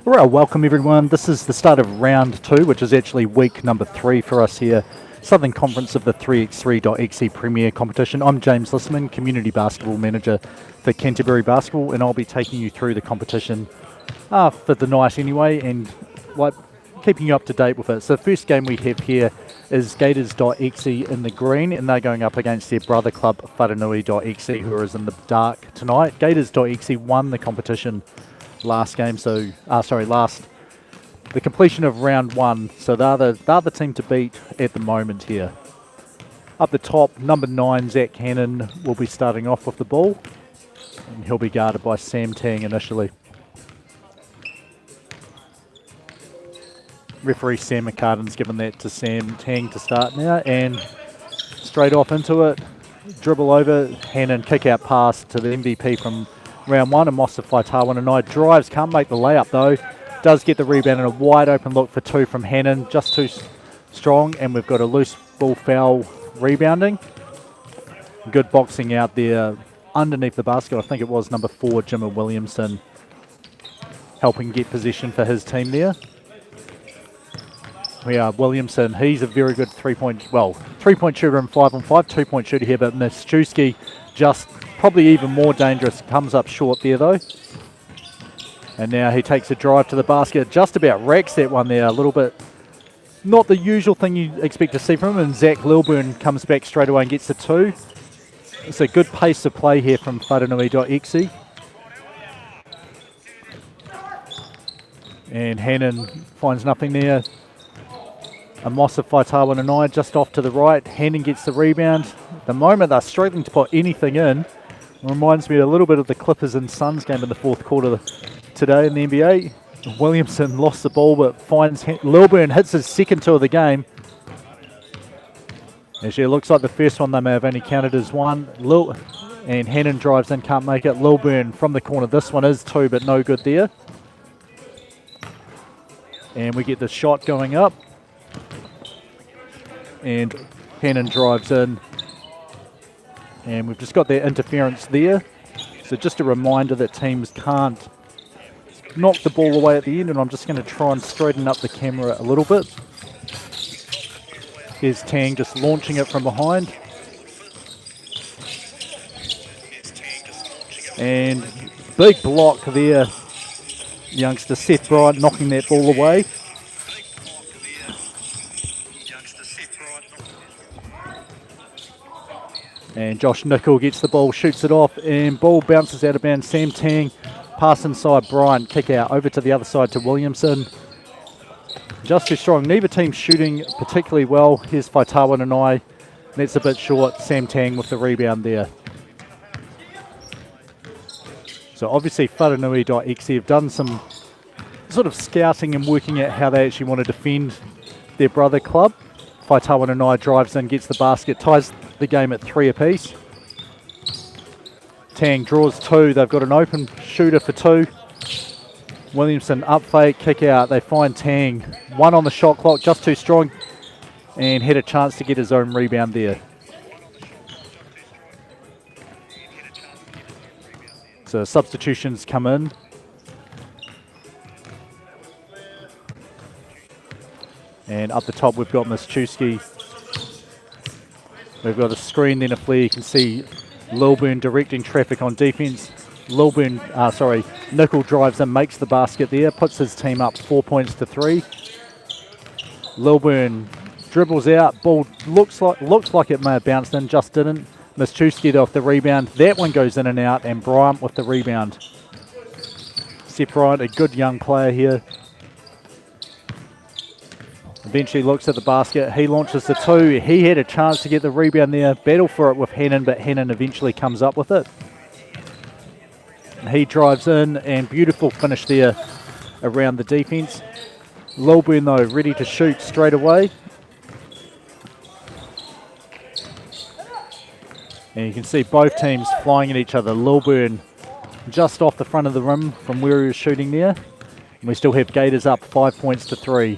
Well, welcome everyone. This is the start of round 2, which is actually week number 3 for us here. Southern Conference of the 3x3.EXE Premier Competition. I'm James Lissman, Community Basketball Manager for Canterbury Basketball, and I'll be taking you through the competition for the night anyway, and keeping you up to date with it. So the first game we have here is Gators.EXE in the green, and they're going up against their brother club Whanganui.EXE, who is in the dark tonight. Gators.EXE won the competition last game, the completion of round 1, so they're the team to beat at the moment here. Up the top, number 9 Zach Hannon will be starting off with the ball, and he'll be guarded by Sam Tang initially. Referee Sam McCartan's given that to Sam Tang to start now, and straight off into it, dribble over, Hannon kick out pass to the MVP from round 1, and Mossa Faitawananai drives, can't make the layup though, does get the rebound and a wide open look for 2 from Hannon, just too strong, and we've got a loose ball foul rebounding. Good boxing out there underneath the basket. I think it was number 4 Jimmy Williamson helping get possession for his team there. We are Williamson, he's a very good three-point shooter in 5-on-5, 2-point shooter here, but Miszczewski just probably even more dangerous, comes up short there though. And now he takes a drive to the basket, just about racks that one there a little bit. Not the usual thing you expect to see from him, and Zach Lilburn comes back straight away and gets the 2. It's a good pace of play here from Whanganui.EXE. And Hannon finds nothing there. Mossa Faitawananai just off to the right. Hannon gets the rebound. At the moment they're struggling to put anything in. It reminds me a little bit of the Clippers and Suns game in the 4th quarter today in the NBA. Williamson lost the ball but finds Lilburn, hits his second 2 of the game. Actually, it looks like the first one they may have only counted as 1. And Hannon drives in, can't make it. Lilburn from the corner. This one is 2, but no good there. And we get the shot going up. And Hannon drives in. And we've just got that interference there. So just a reminder that teams can't knock the ball away at the end, and I'm just going to try and straighten up the camera a little bit. Here's Tang just launching it from behind. And big block there. Youngster Seth Bryant knocking that ball away. And Josh Nicol gets the ball, shoots it off, and ball bounces out of bounds. Sam Tang, pass inside Bryant, kick out over to the other side to Williamson. Just too strong. Neither team shooting particularly well. Here's Faitawananai. That's a bit short. Sam Tang with the rebound there. So obviously Whanganui.EXE have done some sort of scouting and working out how they actually want to defend their brother club. Faitawananai drives in, gets the basket, ties the game at 3 apiece. Tang draws 2. They've got an open shooter for 2. Williamson up fake, kick out. They find Tang. 1 on the shot clock, just too strong, and had a chance to get his own rebound there. So substitutions come in. And up the top we've got Miszczewski. We've got a screen, then a flare. You can see Lilburn directing traffic on defense. Nicol drives in, makes the basket there, puts his team up 4 points to 3. Lilburn dribbles out, ball looks like it may have bounced in, just didn't. Miszczewski off the rebound. That one goes in and out, and Bryant with the rebound. Seth Bryant, a good young player here. Eventually looks at the basket, he launches the 2, he had a chance to get the rebound there, battle for it with Hannon, but Hannon eventually comes up with it. He drives in, and beautiful finish there around the defense. Lilburn though, ready to shoot straight away. And you can see both teams flying at each other. Lilburn just off the front of the rim from where he was shooting there. And we still have Gators up 5 points to 3.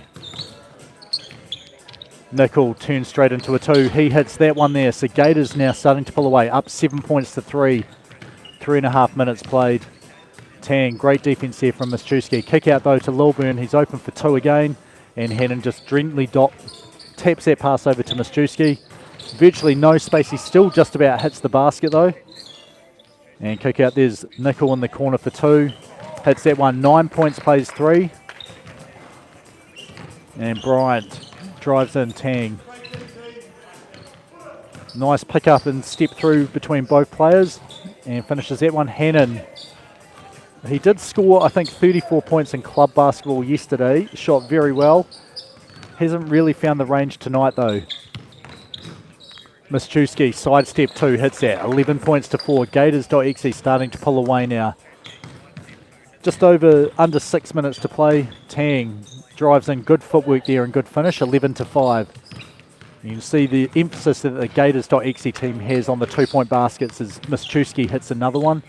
Nicol turns straight into a 2. He hits that one there. So Gators now starting to pull away, up 7 points to 3. 3.5 minutes played. Tang, great defence here from Miszczewski. Kick out though to Lilburn. He's open for 2 again. And Hannon just gently taps that pass over to Miszczewski. Virtually no space. He still just about hits the basket though. And kick out, there's Nickel in the corner for 2. Hits that one, 9 points, plays 3. And Bryant drives in Tang. Nice pick up and step through between both players. And finishes that one. Hannon. He did score, I think, 34 points in club basketball yesterday. Shot very well. Hasn't really found the range tonight though. Miszczewski, sidestep 2, hits that. 11 points to 4. Gators.exe starting to pull away now. Just under 6 minutes to play. Tang drives in, good footwork there and good finish, 11 to 5. You can see the emphasis that the Gators.exe team has on the 2-point baskets as Miszczewski hits another one,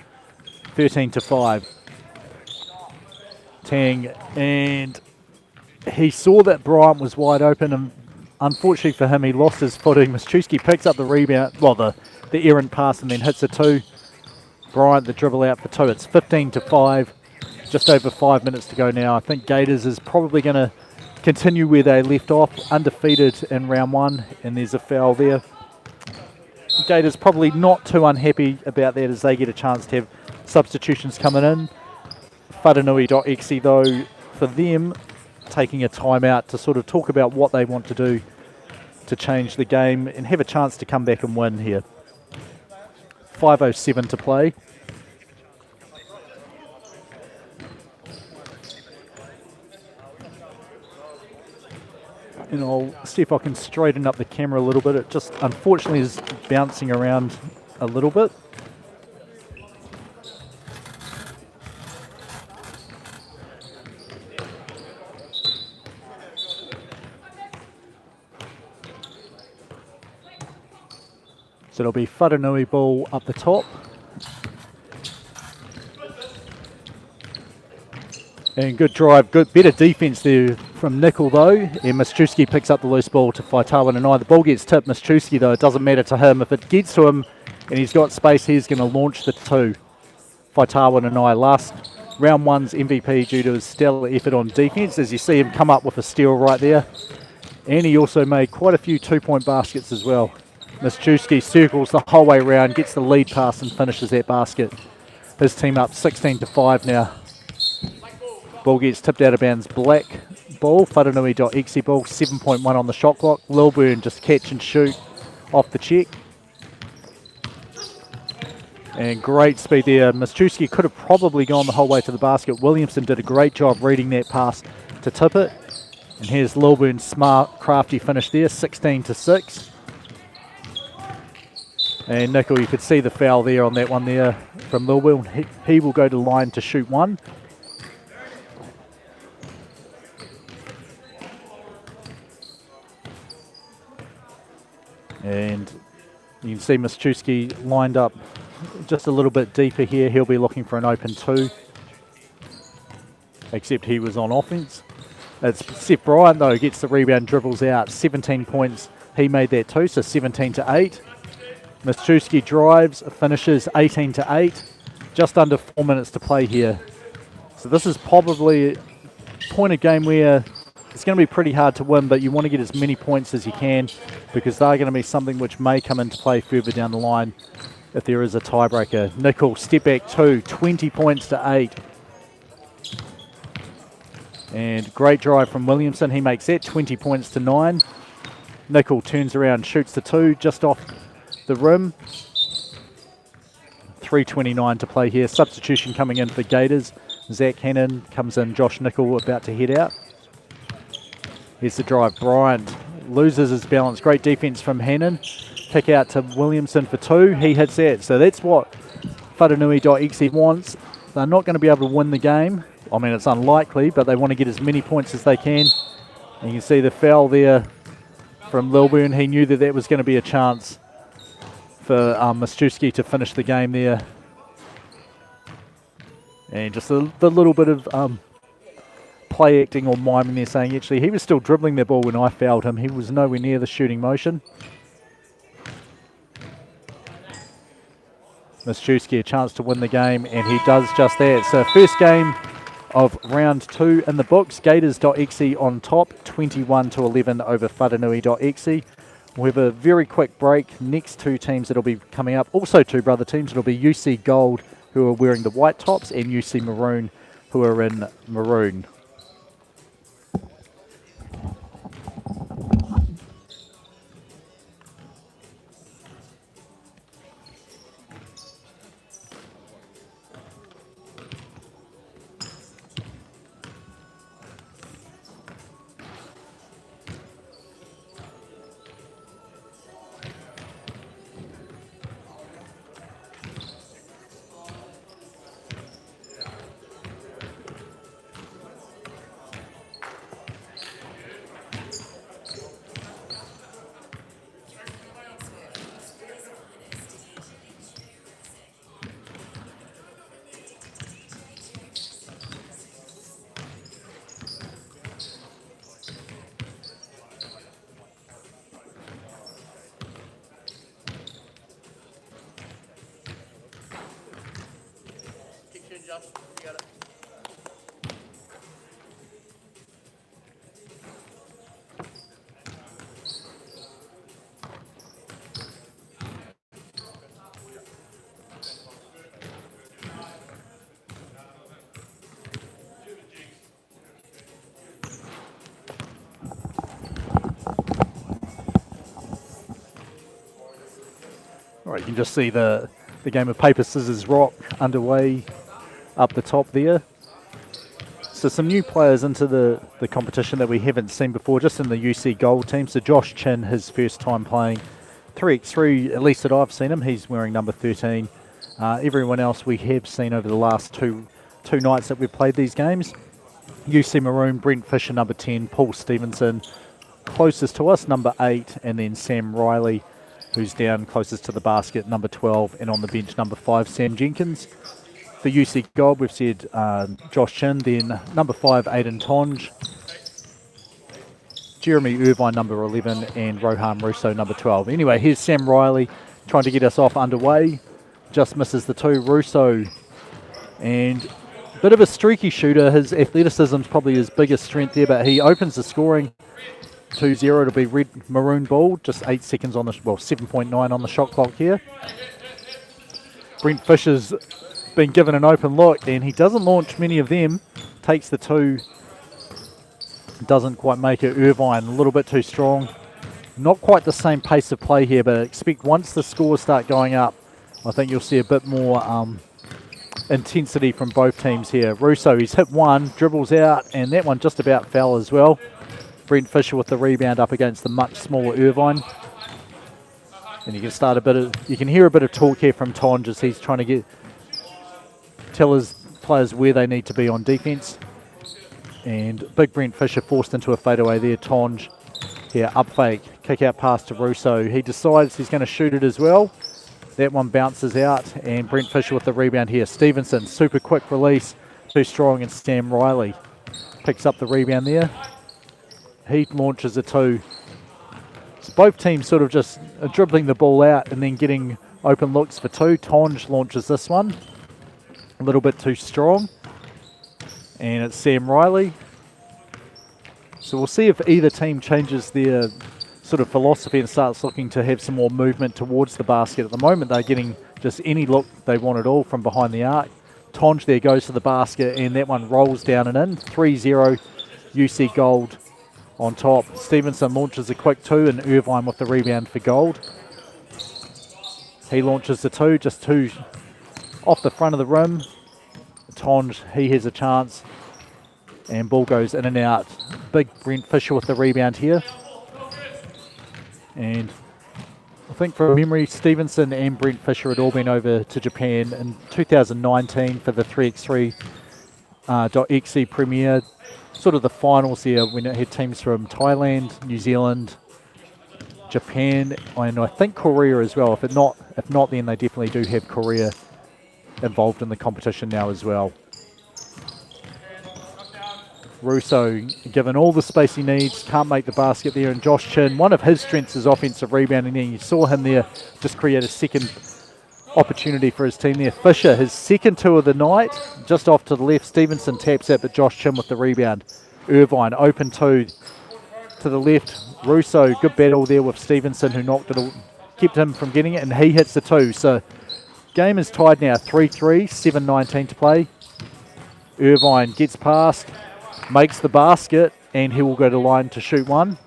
13 to 5. Tang, and he saw that Bryant was wide open, and unfortunately for him, he lost his footing. Miszczewski picks up the rebound, well, the errant pass, and then hits a 2. Bryant, the dribble out for 2. It's 15 to 5. Just over 5 minutes to go now. I think Gators is probably going to continue where they left off, undefeated in round 1, and there's a foul there. Gators probably not too unhappy about that as they get a chance to have substitutions coming in. Whananui.exe though, for them, taking a timeout to sort of talk about what they want to do to change the game and have a chance to come back and win here. 5:07 to play. And I'll see if I can straighten up the camera a little bit. It just unfortunately is bouncing around a little bit. So it'll be Whananui ball up the top. And good drive, better defence there from Nickel though. And Miszczewski picks up the loose ball to Whananui. The ball gets tipped. Miszczewski though, it doesn't matter to him. If it gets to him and he's got space, he's going to launch the 2. Whananui, last round 1's MVP due to his stellar effort on defence, as you see him come up with a steal right there. And he also made quite a few 2-point baskets as well. Miszczewski circles the whole way around, gets the lead pass and finishes that basket. His team up 16 to 5 now. Ball gets tipped out of bounds. Black ball, Whananui.exe ball, 7.1 on the shot clock. Lilburn just catch and shoot off the check. And great speed there. Miszczewski could have probably gone the whole way to the basket. Williamson did a great job reading that pass to tip it. And here's Lilburn's smart, crafty finish there, 16 to 6. And Nickel, you could see the foul there on that one there from Lilburn. He will go to the line to shoot 1. And you can see Miszczewski lined up just a little bit deeper here. He'll be looking for an open 2. Except he was on offense. It's Seth Bryant though, gets the rebound, dribbles out. 17 points. He made that 2, so 17 to 8. Miszczewski drives, finishes 18 to 8. Just under 4 minutes to play here. So this is probably a point of game where it's going to be pretty hard to win, but you want to get as many points as you can because they're going to be something which may come into play further down the line if there is a tiebreaker. Nickel, step back 2, 20 points to 8. And great drive from Williamson. He makes that 20 points to 9. Nickel turns around, shoots the 2 just off the rim. 3:29 to play here. Substitution coming in for Gators. Zach Hannon comes in. Josh Nickel about to head out. Here's the drive. Bryant loses his balance. Great defense from Hannon. Kick out to Williamson for 2. He hits that. So that's what Whananui.exe wants. They're not going to be able to win the game. I mean, it's unlikely, but they want to get as many points as they can. And you can see the foul there from Lilburn. He knew that that was going to be a chance for Miszczewski to finish the game there. And just the little bit of play acting or miming there, saying actually he was still dribbling the ball when I fouled him. He was nowhere near the shooting motion. Miszewski a chance to win the game, and he does just that. So first game of round 2 in the books. Gators.exe on top, 21-11 over Whananui.exe. We'll have a very quick break. Next two teams that'll be coming up, also two brother teams. It'll be UC Gold, who are wearing the white tops, and UC Maroon, who are in maroon. All right, you can just see the game of paper, scissors, rock underway up the top there. So some new players into the competition that we haven't seen before, just in the UC Gold team. So Josh Chin, his first time playing 3x3, at least that I've seen him. He's wearing number 13. Everyone else we have seen over the last two nights that we've played these games. UC Maroon, Brent Fisher, number 10. Paul Stevenson, closest to us, number 8. And then Sam Riley, who's down closest to the basket, number 12. And on the bench, number 5, Sam Jenkins. For UC Gold, we've said Josh Chin, then number 5, Aidan Tonge, Jeremy Irvine, number 11, and Rohan Russo, number 12. Anyway, here's Sam Riley trying to get us off underway. Just misses the 2. Russo, and a bit of a streaky shooter. His athleticism is probably his biggest strength there, but he opens the scoring 2-0 to be red maroon ball. Just 8 seconds on the, well, 7.9 on the shot clock here. Brent Fisher's been given an open look, and he doesn't launch many of them. Takes the 2, doesn't quite make it. Irvine a little bit too strong. Not quite the same pace of play here, but expect once the scores start going up, I think you'll see a bit more intensity from both teams here. Russo, he's hit 1, dribbles out, and that one just about fell as well. Brent Fisher with the rebound up against the much smaller Irvine. And you can hear a bit of talk here from Tonge as he's trying to tell his players where they need to be on defense. And big Brent Fisher forced into a fadeaway there. Tonge here, up fake, kick out pass to Russo. He decides he's going to shoot it as well. That one bounces out, and Brent Fisher with the rebound here. Stevenson, super quick release, too strong, and Sam Riley picks up the rebound there. He launches a 2. So both teams sort of just dribbling the ball out and then getting open looks for 2. Tonge launches this one. A little bit too strong, and it's Sam Riley. So we'll see if either team changes their sort of philosophy and starts looking to have some more movement towards the basket. At the moment they're getting just any look they want at all from behind the arc. Tonge there goes to the basket, and that one rolls down and in. 3-0 UC Gold on top. Stevenson launches a quick 2, and Irvine with the rebound for Gold. He launches the 2, just 2 off the front of the rim. Tonge, he has a chance, and ball goes in and out. Big Brent Fisher with the rebound here. And I think from memory, Stevenson and Brent Fisher had all been over to Japan in 2019 for the 3x3.EXE Premier. Sort of the finals here when it had teams from Thailand, New Zealand, Japan, and I think Korea as well. If not, then they definitely do have Korea involved in the competition now as well. Russo, given all the space he needs, can't make the basket there, and Josh Chin, one of his strengths is offensive rebounding, and you saw him there just create a second opportunity for his team there. Fisher, his second two of the night, just off to the left. Stevenson taps it, but Josh Chin with the rebound. Irvine, open two to the left. Russo, good battle there with Stevenson, who knocked it, kept him from getting it, and he hits the two. So game is tied now, 3-3, 7:19 to play. Irvine gets past, makes the basket, and he will go to line to shoot one.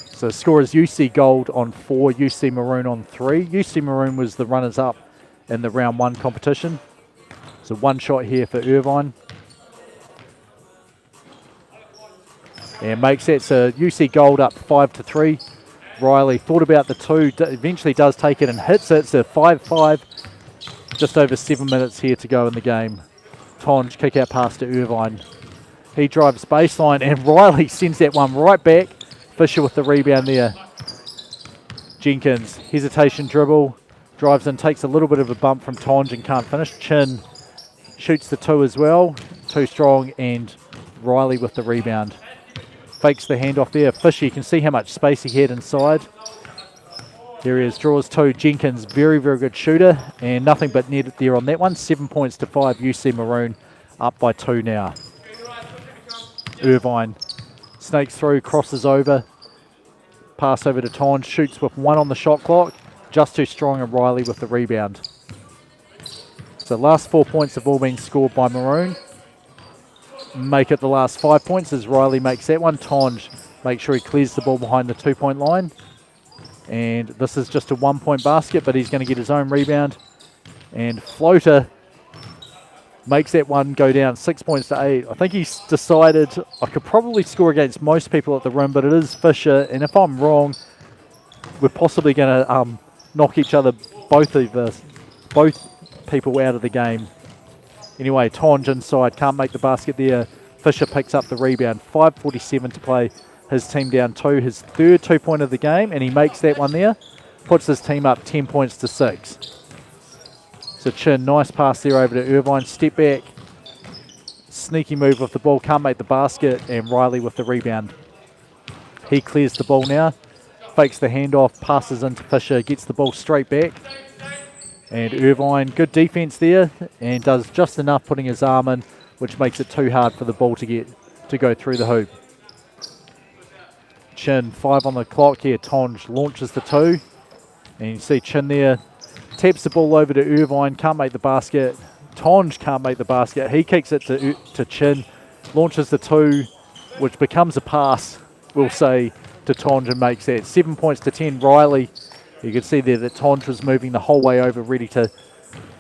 So score is UC Gold on 4, UC Maroon on 3. UC Maroon was the runners-up in the round 1 competition. So one shot here for Irvine. And makes that, so UC Gold up 5-3. Riley thought about the two, eventually does take it and hits it. So 5-5, just over 7 minutes here to go in the game. Tonge kick out pass to Irvine. He drives baseline and Riley sends that one right back. Fisher with the rebound there. Jenkins, hesitation dribble, drives in, takes a little bit of a bump from Tonge and can't finish. Chin shoots the two as well. Too strong, and Riley with the rebound. Fakes the handoff there. Fisher, you can see how much space he had inside. Here he is, draws two. Jenkins, very, very good shooter, and nothing but net there on that one. 7 points to 5. UC Maroon up by 2 now. Irvine snakes through, crosses over, pass over to Tonge, shoots with 1 on the shot clock, just too strong, and Riley with the rebound. So last 4 points have all been scored by Maroon. Make it the last 5 points as Riley makes that one. Tonge makes sure he clears the ball behind the 2-point line. And this is just a 1-point basket, but he's going to get his own rebound. And Floater makes that one go down 6 points to 8. I think he's decided I could probably score against most people at the rim, but it is Fisher. And if I'm wrong, we're possibly going to knock each other, both people out of the game. Anyway, Tonge inside, can't make the basket there. Fisher picks up the rebound. 5:47 to play. His team down 2, his third 2-point of the game, and he makes that one there. Puts his team up 10 points to 6. So Chin, nice pass there over to Irvine. Step back, sneaky move with the ball, can't make the basket, and Riley with the rebound. He clears the ball now, fakes the handoff, passes into Fisher, gets the ball straight back. And Irvine, good defense there, and does just enough putting his arm in, which makes it too hard for the ball to go through the hoop. Chin, 5 on the clock here. Tonge launches the 2, and you see Chin there, taps the ball over to Irvine, can't make the basket. Tonge can't make the basket. He kicks it to Chin, launches the 2, which becomes a pass, we'll say, to Tonge, and makes that. 7 points to 10. Riley, you can see there that Tonge was moving the whole way over, ready to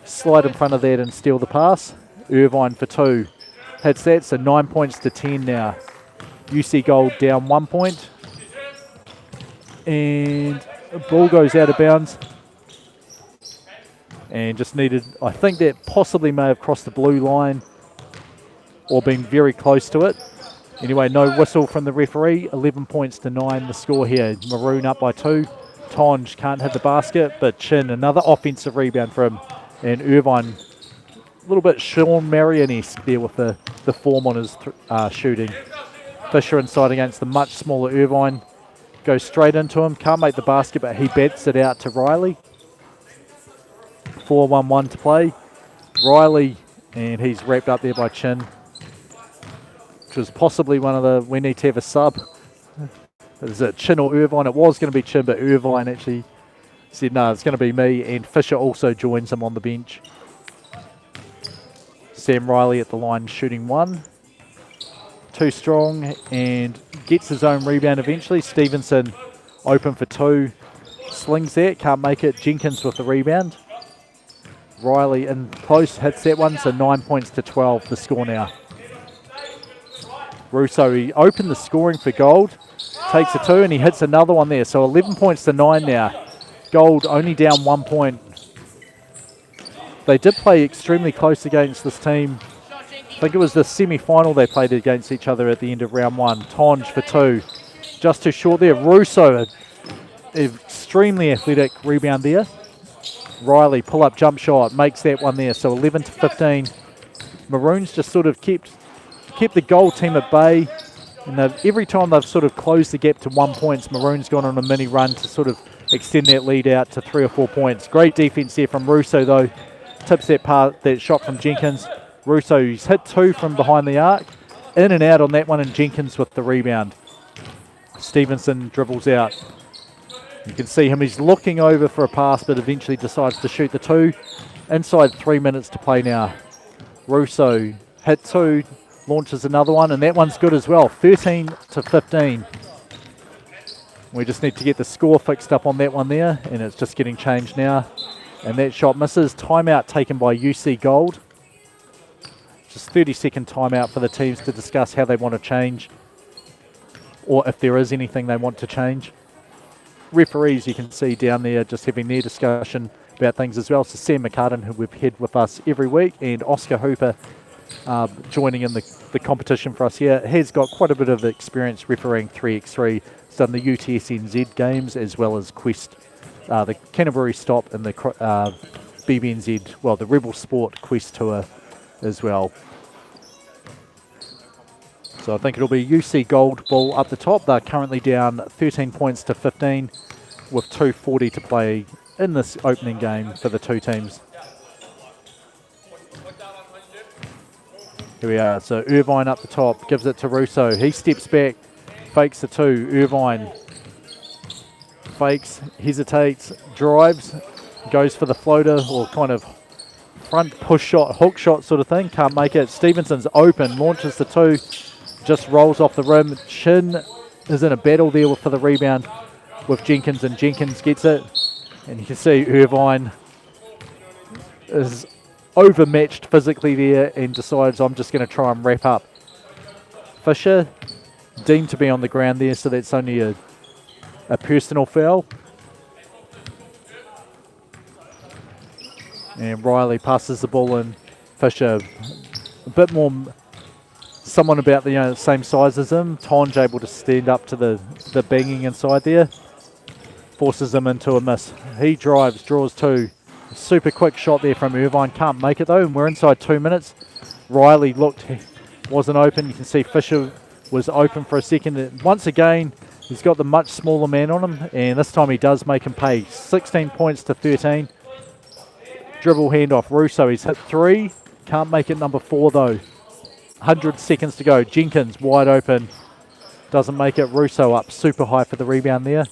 slide in front of that and steal the pass. Irvine for 2. Hits that, so 9 points to 10 now. UC Gold down 1 point. And the ball goes out of bounds. And just needed, I think that possibly may have crossed the blue line or been very close to it. Anyway, no whistle from the referee. 11 points to 9 the score here. Maroon up by 2. Tonge can't hit the basket, but Chin, another offensive rebound for him. And Irvine, a little bit Sean Marion-esque there with the form on his shooting. Fisher inside against the much smaller Irvine. Goes straight into him, can't make the basket, but he bats it out to Riley. 4-1-1 to play. Riley, and he's wrapped up there by Chin, which was possibly one of the, we need to have a sub. Is it Chin or Irvine? It was going to be Chin, but Irvine actually said, no, it's going to be me, and Fisher also joins him on the bench. Sam Riley at the line shooting 1. Too strong, and gets his own rebound eventually. Stevenson open for 2. Slings that, can't make it. Jenkins with the rebound. Riley in close, hits that one, so 9 points to 12 the score now. Russo, he opened the scoring for Gold. Takes a 2 and he hits another one there. So 11 points to 9 now. Gold only down 1 point. They did play extremely close against this team. I think it was the semi-final they played against each other at the end of round 1. Tonge for 2. Just too short there. Russo, extremely athletic rebound there. Riley, pull-up jump shot, makes that one there. So 11 to 15. Maroons just sort of kept the Gold team at bay. And every time they've sort of closed the gap to 1 point, Maroons gone on a mini run to sort of extend that lead out to 3 or 4 points. Great defense here from Russo though. Tips that shot from Jenkins. Russo's hit 2 from behind the arc. In and out on that one, and Jenkins with the rebound. Stevenson dribbles out. You can see him, he's looking over for a pass, but eventually decides to shoot the 2. Inside 3 minutes to play now. Russo hit 2, launches another one, and that one's good as well. 13-15. We just need to get the score fixed up on that one there, and it's just getting changed now. And that shot misses. Timeout taken by UC Gold. Just 30-second timeout for the teams to discuss how they want to change, or if there is anything they want to change. Referees, you can see down there, just having their discussion about things as well. So Sam McCartan, who we've had with us every week, and Oscar Hooper joining in the competition for us here, has got quite a bit of experience refereeing 3x3. He's done the UTS-NZ games as well as Quest, the Canterbury Stop, and the BBNZ, well, the Rebel Sport Quest Tour as well. So I think it'll be UC Gold ball up the top. They're currently down 13 points to 15 with 2:40 to play in this opening game for the two teams. Here we are. So Irvine up the top, gives it to Russo. He steps back, fakes the 2. Irvine fakes, hesitates, drives, goes for the floater or kind of front push shot, hook shot sort of thing. Can't make it. Stevenson's open, launches the 2, just rolls off the rim. Chin is in a battle there for the rebound with Jenkins, and Jenkins gets it. And you can see Irvine is overmatched physically there and decides, I'm just going to try and wrap up. Fisher deemed to be on the ground there, so that's only a personal foul. And Riley passes the ball in. Fisher, a bit more, someone about the same size as him. Tonge able to stand up to the banging inside there. Forces him into a miss. He drives, draws 2. Super quick shot there from Irvine. Can't make it though, and we're inside 2 minutes. Riley looked, wasn't open. You can see Fisher was open for a second. Once again, he's got the much smaller man on him, and this time he does make him pay. 16 points to 13. Dribble handoff. Russo, he's hit 3. Can't make it number 4 though. 100 seconds to go. Jenkins wide open. Doesn't make it. Russo up super high for the rebound there.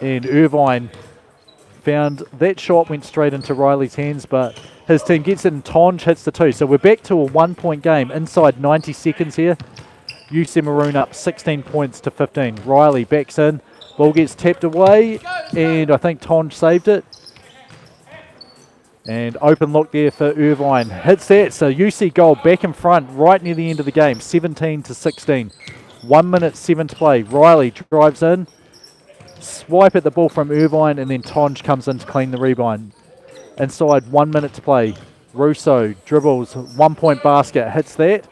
And Irvine found that shot, went straight into Riley's hands, but his team gets it and Tonge hits the 2. So we're back to a 1-point game inside 90 seconds here. UC Maroon up 16 points to 15. Riley backs in. Ball gets tapped away, and I think Tonge saved it. And open look there for Irvine. Hits that, so UC Gold back in front right near the end of the game, 17 to 16. 1 minute, 7 to play. Riley drives in. Swipe at the ball from Irvine, and then Tonge comes in to clean the rebound. Inside 1 minute to play. Russo dribbles, 1-point basket, hits that.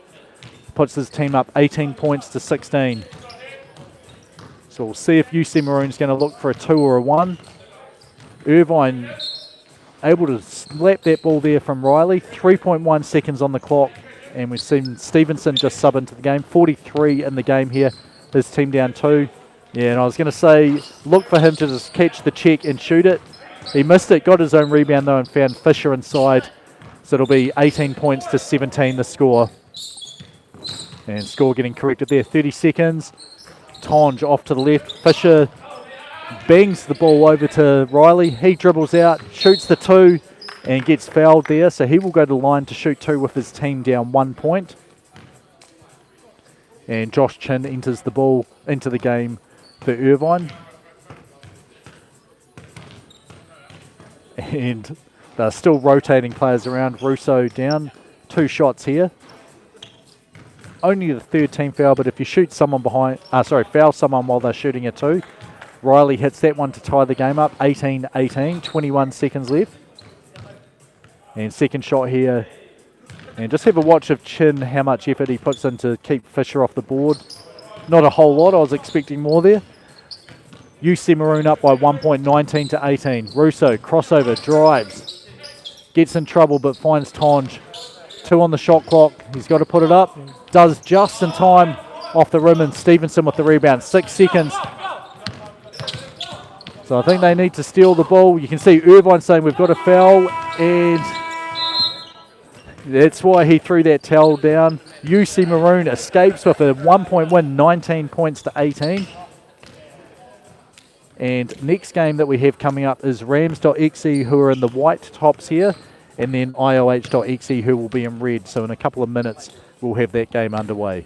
Puts his team up 18 points to 16. So we'll see if UC Maroon's going to look for a 2 or a 1. Irvine able to slap that ball there from Riley. 3.1 seconds on the clock, and we've seen Stevenson just sub into the game. 43 in the game here. His team down 2. Yeah, and I was going to say, look for him to just catch the check and shoot it. He missed it, got his own rebound though, and found Fisher inside. So it'll be 18 points to 17 the score. And score getting corrected there. 30 seconds. Tonge off to the left. Fisher bangs the ball over to Riley. He dribbles out, shoots the 2, and gets fouled there. So he will go to the line to shoot 2 with his team down 1 point. And Josh Chin enters the ball into the game for Irvine. And they're still rotating players around. Russo down. 2 shots here. Only the 3rd team foul, but if you shoot someone foul someone while they're shooting a 2, Riley hits that one to tie the game up. 18-18, 21 seconds left. And second shot here. And just have a watch of Chin, how much effort he puts in to keep Fisher off the board. Not a whole lot, I was expecting more there. UC Maroon up by 1 point, 19 to 18. Russo, crossover, drives. Gets in trouble but finds Tonge. 2 on the shot clock, he's got to put it up. Does just in time off the rim, and Stevenson with the rebound. 6 seconds. So I think they need to steal the ball. You can see Irvine saying we've got a foul, and that's why he threw that towel down. UC Maroon escapes with a 1-point win, 19 points to 18. And next game that we have coming up is Rams.EXE, who are in the white tops here, and then IOH.EXE, who will be in red. So in a couple of minutes, we'll have that game underway.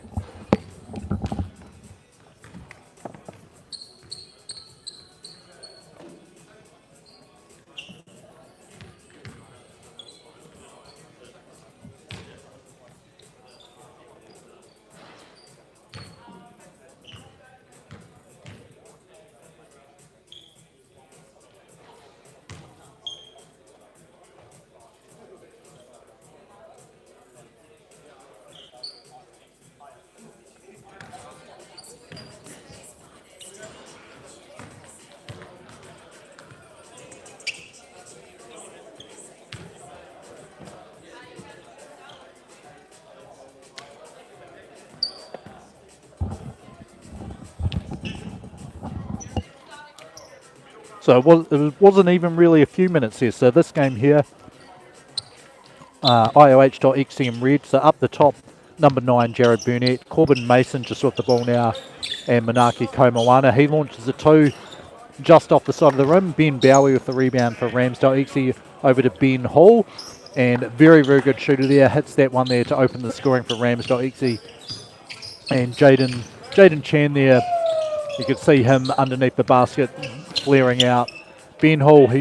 So it wasn't even really a few minutes here. So this game here, IOH.EXE in red. So up the top, number 9, Jared Burnett. Corbin Mason just with the ball now. And Manaki Komawana. He launches a 2 just off the side of the rim. Ben Bowie with the rebound for Rams.EXE over to Ben Hall. And very, very good shooter there. Hits that one there to open the scoring for Rams.EXE. And Jaden Chan there. You could see him underneath the basket, flaring out. Ben Hall,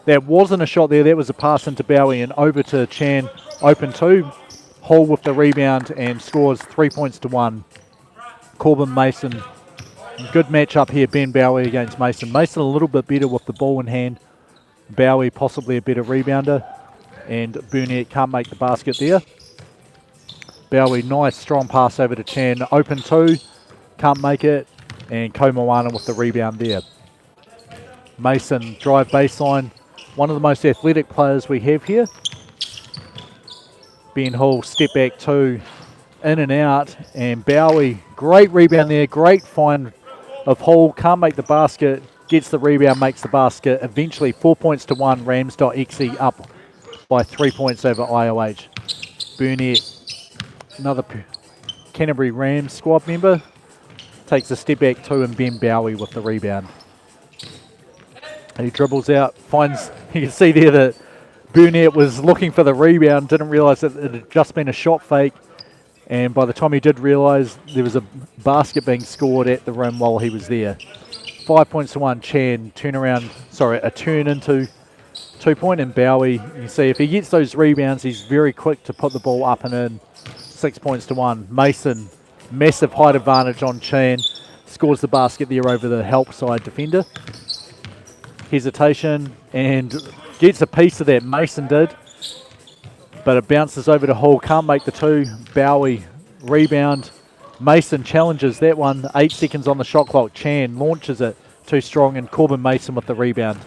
that wasn't a shot there. That was a pass into Bowie and over to Chan. Open 2. Hall with the rebound and scores 3 points to 1. Corbin Mason. Good matchup here, Ben Bowie against Mason. Mason a little bit better with the ball in hand. Bowie possibly a better rebounder. And Burnett can't make the basket there. Bowie, nice strong pass over to Chan. Open 2. Can't make it. And Komawana with the rebound there. Mason, drive baseline. One of the most athletic players we have here. Ben Hall, step back 2. In and out. And Bowie, great rebound there. Great find of Hall. Can't make the basket. Gets the rebound, makes the basket. Eventually 4 points to 1. Rams.EXE up by 3 points over IOH. Burnett, another Canterbury Rams squad member. Takes a step back 2 and Ben Bowie with the rebound. And he dribbles out, finds, you can see there that Burnett was looking for the rebound, didn't realise that it had just been a shot fake. And by the time he did realise, there was a basket being scored at the rim while he was there. 5 points to 1, Chan, a turn into 2 point, and Bowie, you can see if he gets those rebounds, he's very quick to put the ball up and in. 6 points to 1. Mason, massive height advantage on Chan. Scores the basket there over the help side defender. Hesitation and gets a piece of that. Mason did. But it bounces over to Hall. Can't make the 2. Bowie, rebound. Mason challenges that one. 8 seconds on the shot clock. Chan launches it. Too strong, and Corbin Mason with the rebound.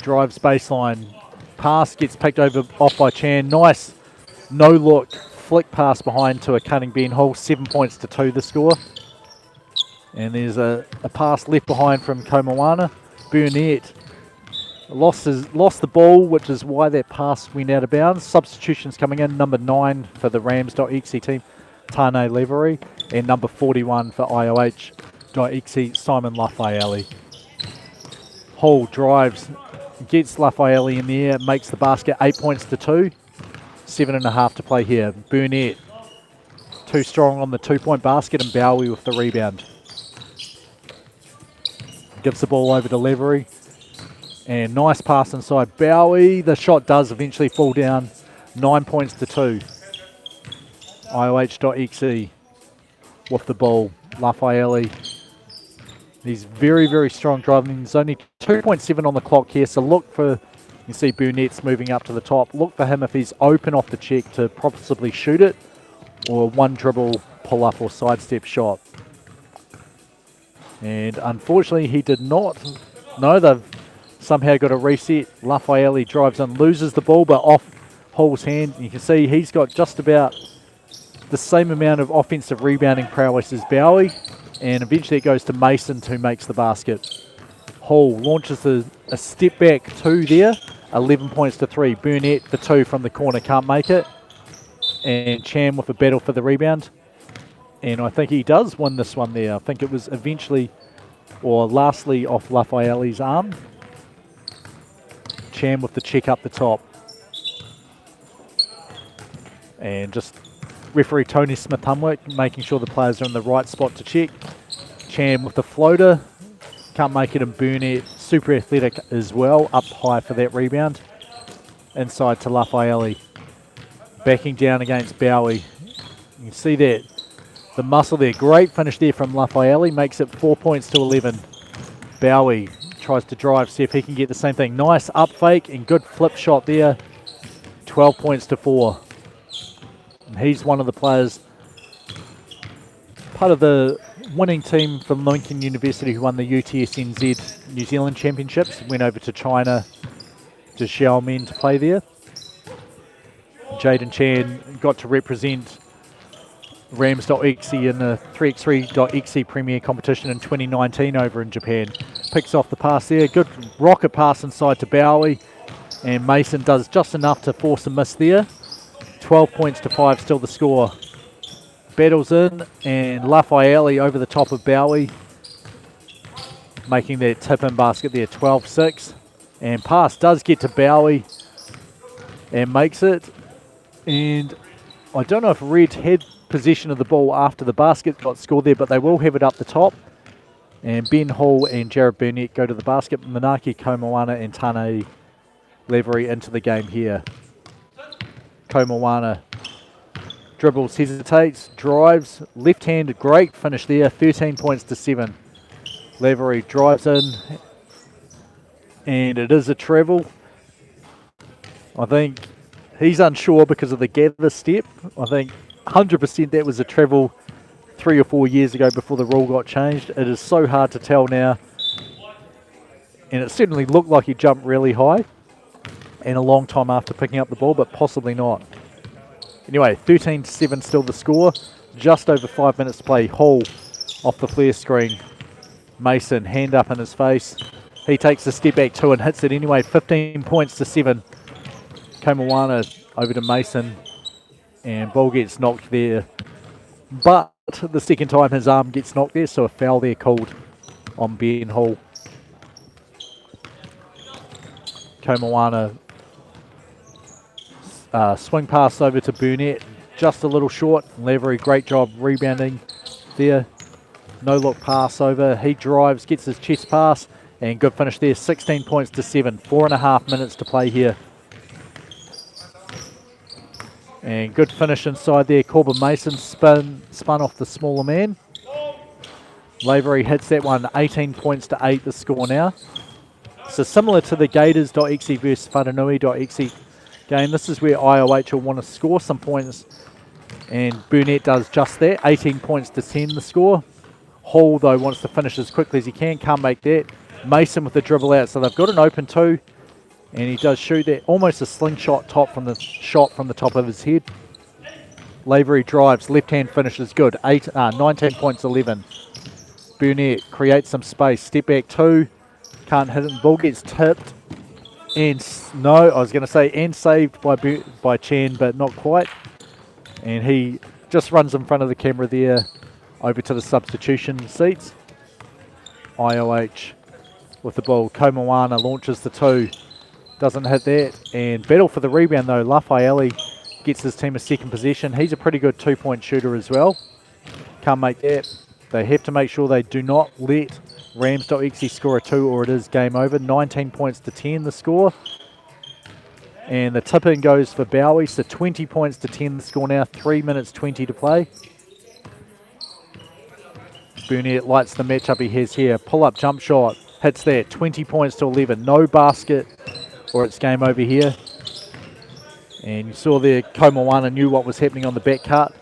Drives baseline. Pass gets picked off by Chan. Nice no-look flick pass behind to a cunning Ben Hall. 7 points to 2 the score. And there's a pass left behind from Komawana. Burnett lost the ball, which is why that pass went out of bounds. Substitutions coming in. Number 9 for the Rams.EXE team, Tane Levery. And number 41 for IOH.EXE, Simon Lafayette. Hall drives, gets Lafayette in there, makes the basket. 8 points to 2. 7.5 to play here. Burnett, too strong on the 2-point basket, and Bowie with the rebound. Gives the ball over to Levery. And nice pass inside Bowie. The shot does eventually fall down. 9 points to 2. IOH.EXE with the ball. Lafayette. He's very, very strong driving. There's only 2.7 on the clock here, so look for, you see Burnett's moving up to the top. Look for him if he's open off the check to possibly shoot it, or one dribble, pull up or sidestep shot. And unfortunately he did not. No, they've somehow got a reset. Lafayette drives in, loses the ball, but off Hall's hand. You can see he's got just about the same amount of offensive rebounding prowess as Bowie. And eventually it goes to Mason, who makes the basket. Hall launches a step back 2 there. 11 points to 3. Burnett for 2 from the corner, can't make it. And Chan with a battle for the rebound. And I think he does win this one there. I think it was eventually, or lastly, off Lafayelli's arm. Chan with the check up the top. And just referee Tony Smith-Humwick making sure the players are in the right spot to check. Chan with the floater. Can't make it, and Burnett, super athletic as well, up high for that rebound. Inside to Lafayelli. Backing down against Bowie. You can see that, the muscle there. Great finish there from Lafayelli, makes it 4 points to 11. Bowie tries to drive, see if he can get the same thing. Nice up fake and good flip shot there. 12 points to 4. And he's one of the players, part of the winning team from Lincoln University who won the UTSNZ New Zealand Championships. Went over to China to Xiamen to play there. Jaden Chan got to represent Round.2 in the 3x3.EXE Premier Competition in 2019 over in Japan. Picks off the pass there. Good rocket pass inside to Bowie. And Mason does just enough to force a miss there. 12 points to 5, still the score. Battles in, and Lafayelli over the top of Bowie, making that tip-in basket there, 12-6. And pass does get to Bowie and makes it. And I don't know if Red had possession of the ball after the basket got scored there, but they will have it up the top. And Ben Hall and Jared Burnett go to the basket. Manaki Komoana and Tane Levery into the game here. Komoana dribbles, hesitates, drives, left-handed, great finish there, 13 points to 7. Lavery drives in, and it is a travel. I think he's unsure because of the gather step. I think 100% that was a travel 3 or 4 years ago before the rule got changed. It is so hard to tell now, and it certainly looked like he jumped really high and a long time after picking up the ball, but possibly not. Anyway, 13-7 still the score. Just over 5 minutes to play. Hall off the flare screen. Mason, hand up in his face. He takes the step back 2 and hits it anyway. 15 points to 7. Komoana over to Mason. And ball gets knocked there. But the second time his arm gets knocked there, so a foul there called on Ben Hall. Komoana swing pass over to Burnett, just a little short. Lavery, great job rebounding there. No look pass over. He drives, gets his chest pass, and good finish there. 16 points to 7. 4.5 minutes to play here. And good finish inside there. Corbin Mason spun off the smaller man. Lavery hits that one. 18 points to 8 the score now. So similar to the Gators.exe versus Whananui.exe game, this is where IOH will want to score some points, and Burnett does just that. 18 points to 10 the score. Hall though wants to finish as quickly as he can, can't make that. Mason with the dribble out, so they've got an open 2, and he does shoot that, almost a slingshot shot from the top of his head. Lavery drives, left hand finish is good. 19 points 11. Burnett creates some space, step back 2, can't hit it, ball gets tipped. And no, I was going to say, and saved by Chan, but not quite. And he just runs in front of the camera there, over to the substitution seats. IOH with the ball. Komoana launches the 2, doesn't hit that. And battle for the rebound though. Lafayelli gets his team a second possession. He's a pretty good 2-point shooter as well. Can't make that. They have to make sure they do not let Rams.exe score a 2 or it is game over. 19 points to 10 the score. And the tip-in goes for Bowie, so 20 points to 10 the score now. 3 minutes 20 to play. Burnett lights the matchup he has here. Pull-up jump shot. Hits that. 20 points to 11. No basket or it's game over here. And you saw there, Komoana knew what was happening on the back cut.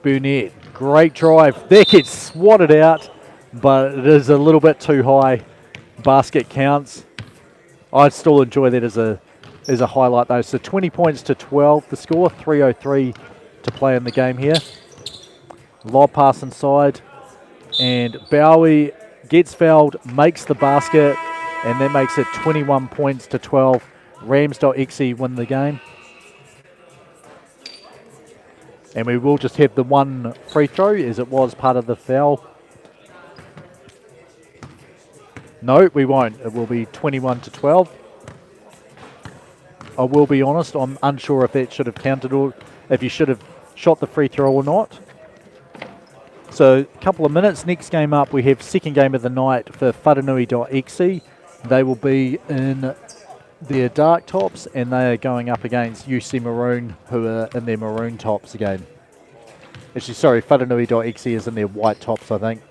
Burnett, great drive. That gets swatted out, but it is a little bit too high. Basket counts. I'd still enjoy that as a highlight though. So 20 points to 12 the score. 3:03 to play in the game here. Lob pass inside. And Bowie gets fouled, makes the basket, and that makes it 21 points to 12. Rams.exe win the game. And we will just have the one free throw as it was part of the foul. No, we won't. It will be 21 to 12. I will be honest, I'm unsure if that should have counted or if you should have shot the free throw or not. So a couple of minutes. Next game up, we have second game of the night for Whananui.exe. They will be in their dark tops and they are going up against UC Maroon, who are in their maroon tops again. Actually, sorry, Whananui.exe is in their white tops, I think.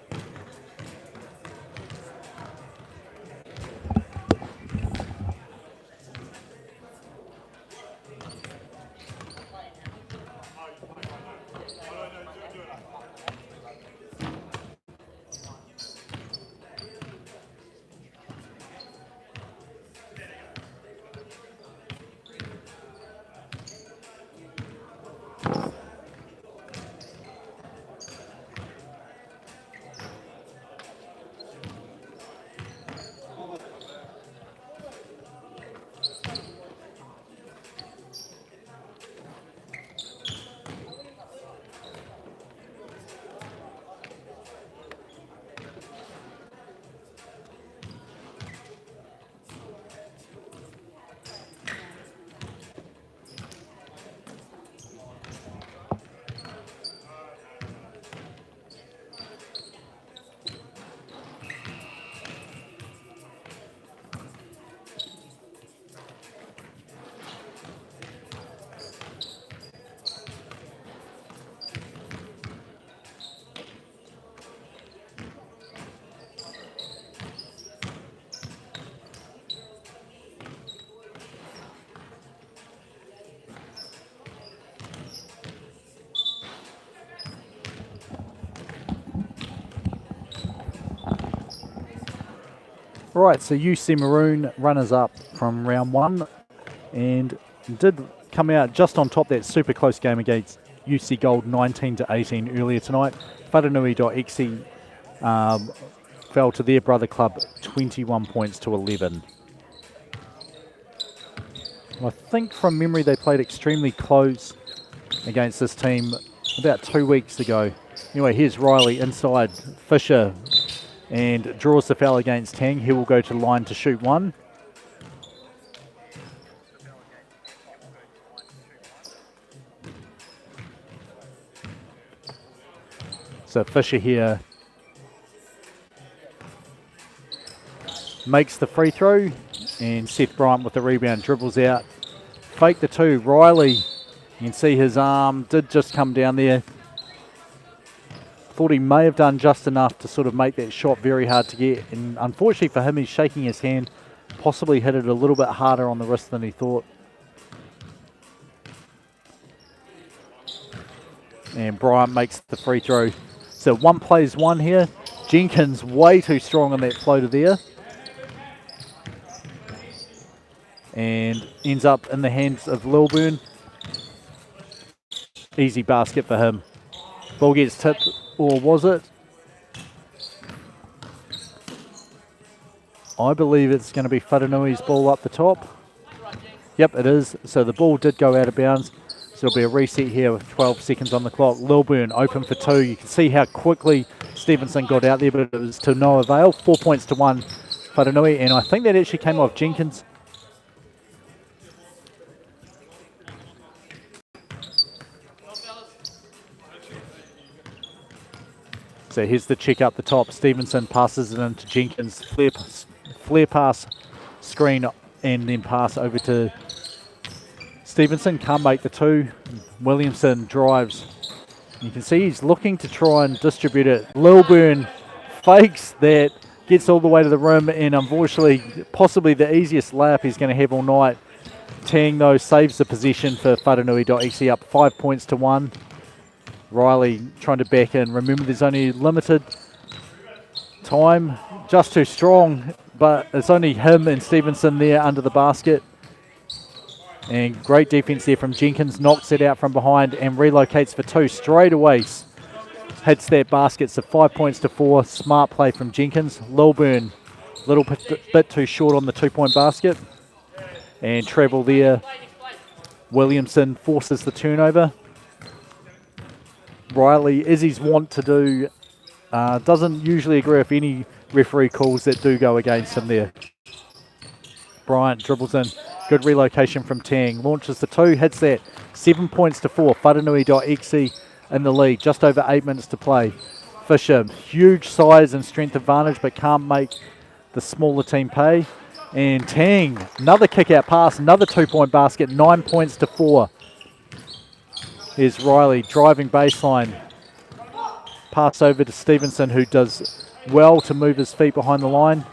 Right, so UC Maroon runners up from round one and did come out just on top that super close game against UC Gold 19 to 18 earlier tonight. Whananui.exe fell to their brother club 21 points to 11. I think from memory they played extremely close against this team about 2 weeks ago. Anyway, here's Riley inside Fisher and draws the foul against Tang. He will go to the line to shoot one. So Fisher here makes the free throw, and Seth Bryant with the rebound dribbles out. Fake the two. Riley, you can see his arm did just come down there. Thought he may have done just enough to sort of make that shot very hard to get, and unfortunately for him, he's shaking his hand, possibly hit it a little bit harder on the wrist than he thought. And Bryant makes the free throw. So one plays one here. Jenkins way too strong on that floater there. And ends up in the hands of Lilburn. Easy basket for him. Ball gets tipped, or was it? I believe it's going to be Whananui's ball up the top. Yep, it is. So the ball did go out of bounds. So it'll be a reset here with 12 seconds on the clock. Lilburn open for two. You can see how quickly Stevenson got out there, but it was to no avail. 4 points to 1 Whananui, and I think that actually came off Jenkins. So here's the check up the top. Stevenson passes it into Jenkins. Flare pass, screen, and then pass over to Stevenson. Can't make the two. Williamson drives. You can see he's looking to try and distribute it. Lilburn fakes that, gets all the way to the rim, and unfortunately, possibly the easiest layup he's going to have all night. Tang, though, saves the possession for Whananui.exe, up 5 points to 1. Riley trying to back in. Remember, there's only limited time. Just too strong, but it's only him and Stevenson there under the basket. And great defense there from Jenkins. Knocks it out from behind and relocates for two straight away. hits that basket, so 5 points to 4. Smart play from Jenkins. Lilburn, little bit too short on the 2-point basket. And travel there. Williamson forces the turnover. Riley, as he's wont to do, doesn't usually agree with any referee calls that do go against him there. Bryant dribbles in. Good relocation from Tang. Launches the 2, hits that. 7 points to 4. Whananui.exe in the lead. Just over 8 minutes to play. Fisher, huge size and strength advantage, but can't make the smaller team pay. And Tang, another kick-out pass, another 2-point basket. 9 points to 4. Here's Riley driving baseline. Pass over to Stevenson, who does well to move his feet behind the line.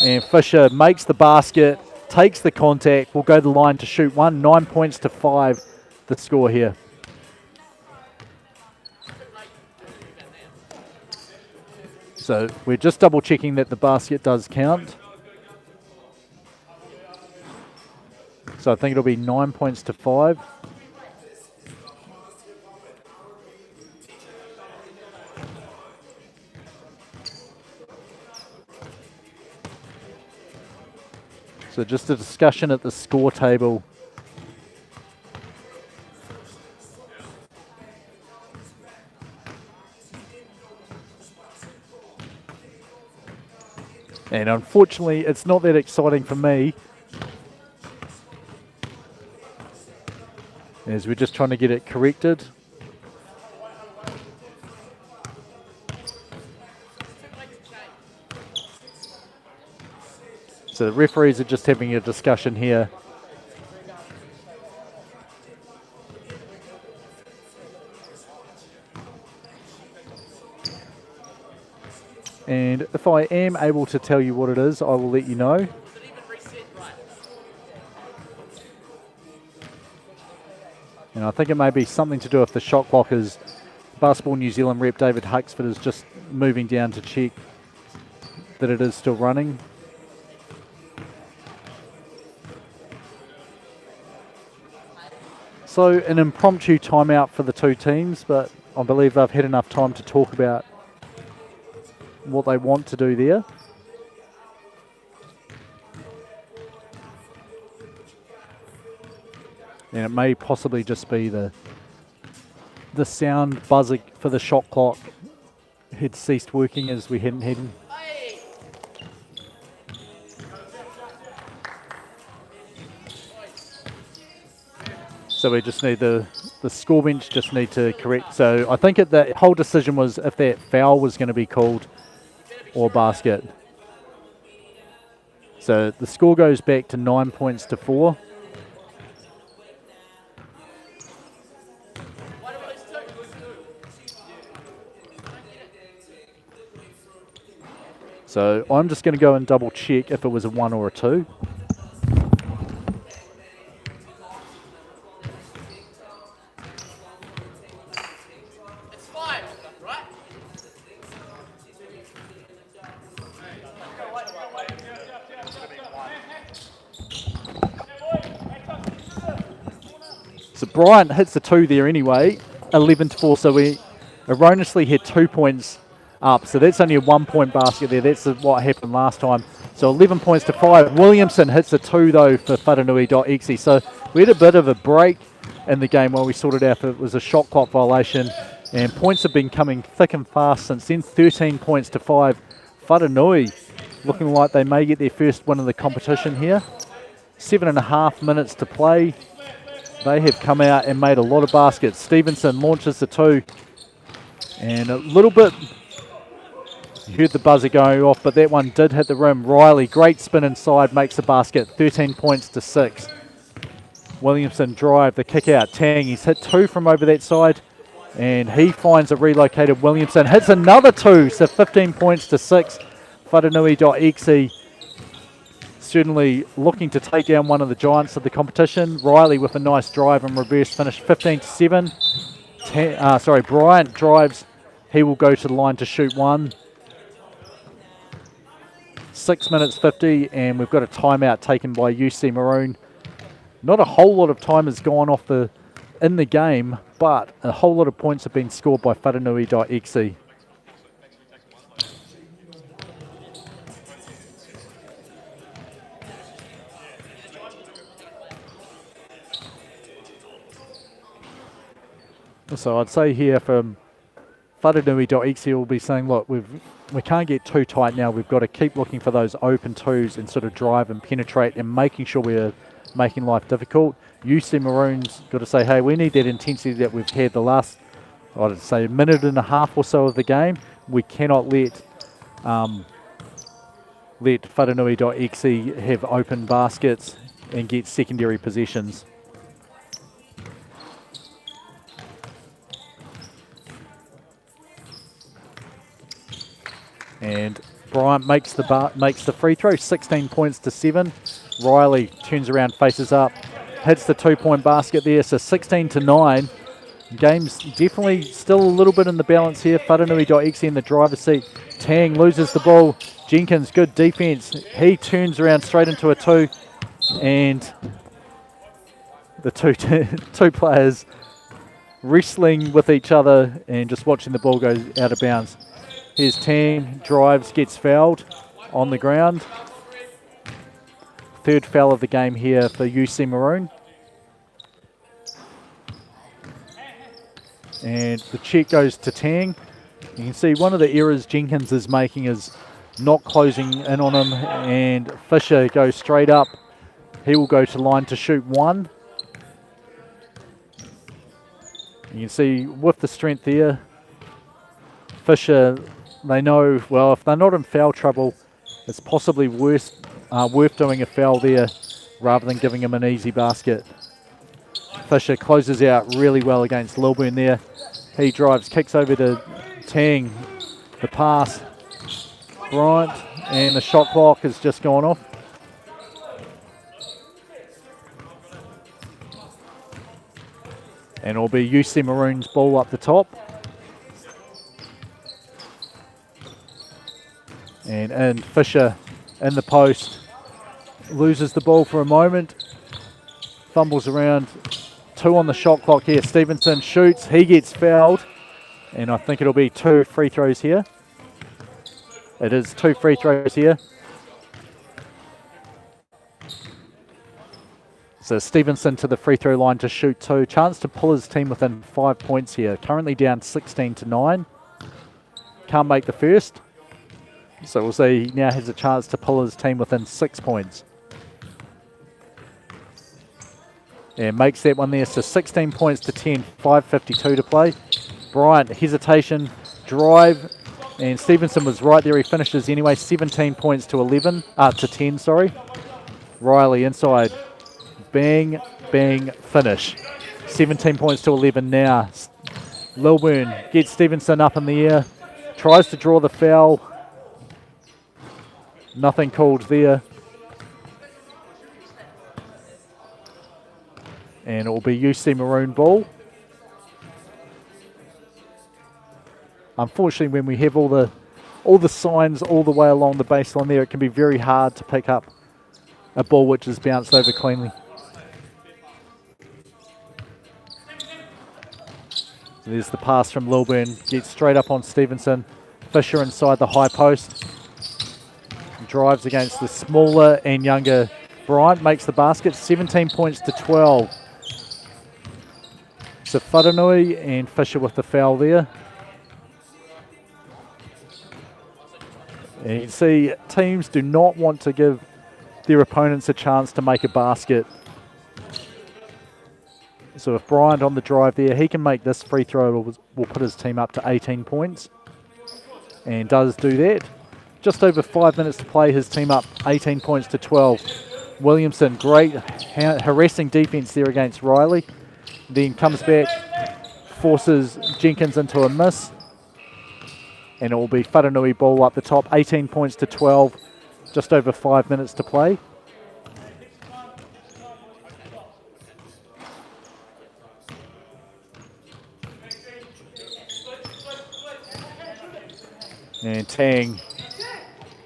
And Fisher makes the basket, takes the contact, will go to the line to shoot one. 9 points to 5, the score here. So we're just double checking that the basket does count. So I think it'll be 9 points to 5. So just a discussion at the score table. And unfortunately, it's not that exciting for me, as we're just trying to get it corrected. So the referees are just having a discussion here. And if I am able to tell you what it is, I will let you know. And I think it may be something to do with the shot clock, as Basketball New Zealand rep David Huxford is just moving down to check that it is still running. So an impromptu timeout for the two teams, but I believe they've had enough time to talk about what they want to do there. And it may possibly just be the sound buzzing for the shot clock had ceased working as we hadn't had. So we just need the score bench just need to correct. So I think the whole decision was if that foul was going to be called or basket. So the score goes back to 9 points to 4. So I'm just going to go and double check if it was a 1 or a 2. So Bryant hits the 2 there anyway, 11 to 4. So we erroneously had 2 points up. So that's only a 1 point basket there. That's what happened last time. So 11 points to 5. Williamson hits a 2 though for Whananui.exe. So we had a bit of a break in the game while we sorted out if it was a shot clock violation. And points have been coming thick and fast since then. 13 points to 5. Whananui looking like they may get their first win of the competition here. 7.5 minutes to play. They have come out and made a lot of baskets. Stevenson launches the 2. And a little bit, you heard the buzzer going off, but that one did hit the rim. Riley, great spin inside, makes the basket. 13 points to 6. Williamson drive, the kick out. Tang, he's hit 2 from over that side. And he finds a relocated Williamson. Hits another 2, so 15 points to 6. Whananui.exe certainly looking to take down one of the giants of the competition. Riley with a nice drive and reverse finish, 15 to 7. Bryant drives. He will go to the line to shoot 1. 6 minutes 50, and we've got a timeout taken by UC Maroon. Not a whole lot of time has gone off the in the game, but a whole lot of points have been scored by Whanganui.exe. So I'd say here from Whanganui.exe will be saying, look, we can't get too tight now. We've got to keep looking for those open twos and sort of drive and penetrate and making sure we're making life difficult. UC Maroons got to say, hey, we need that intensity that we've had the last, I'd say, a minute and a half or so of the game. We cannot let Whanganui.exe have open baskets and get secondary possessions. And Bryant makes the free throw, 16 points to 7. Riley turns around, faces up, hits the 2-point basket there, so 16 to 9. Game's definitely still a little bit in the balance here. Whanganui.exe in the driver's seat. Tang loses the ball. Jenkins, good defense. He turns around straight into a 2, and the two players wrestling with each other and just watching the ball go out of bounds. Here's Tang, drives, gets fouled on the ground. Third foul of the game here for UC Maroon. And the check goes to Tang. You can see one of the errors Jenkins is making is not closing in on him, and Fisher goes straight up. He will go to line to shoot 1. You can see with the strength there, Fisher, they know, well, if they're not in foul trouble, it's possibly worth doing a foul there rather than giving him an easy basket. Fisher closes out really well against Lilburn there. He drives, kicks over to Tang. The pass, Bryant, and the shot clock has just gone off. And it'll be UC Maroon's ball up the top. And Fisher in the post, loses the ball for a moment, fumbles around. 2 on the shot clock here. Stevenson shoots, he gets fouled, and I think it'll be 2 free throws here. It is 2 free throws here. So Stevenson to the free throw line to shoot 2. Chance to pull his team within 5 points here. Currently down 16 to 9. Can't make the first. So we'll see he now has a chance to pull his team within 6 points. And makes that one there, so 16 points to 10, 5:52 to play. Bryant, hesitation, drive, and Stevenson was right there, he finishes anyway, 17 points to 10, sorry. Riley inside, bang, bang, finish. 17 points to 11 now. Lilburn gets Stevenson up in the air, tries to draw the foul. Nothing called there. And it will be UC Maroon ball. Unfortunately, when we have all the signs all the way along the baseline there, it can be very hard to pick up a ball which is bounced over cleanly. So there's the pass from Lilburn, gets straight up on Stevenson. Fisher inside the high post. Drives against the smaller and younger Bryant, makes the basket, 17 points to 12. So Whanganui and Fisher with the foul there. And you can see teams do not want to give their opponents a chance to make a basket. So if Bryant on the drive there, he can make this free throw, will put his team up to 18 points. And does do that. Just over 5 minutes to play, his team up 18 points to 12. Williamson, great harassing defense there against Riley. Then comes back, forces Jenkins into a miss. And it will be Whanganui ball up the top, 18 points to 12, just over 5 minutes to play. And Tang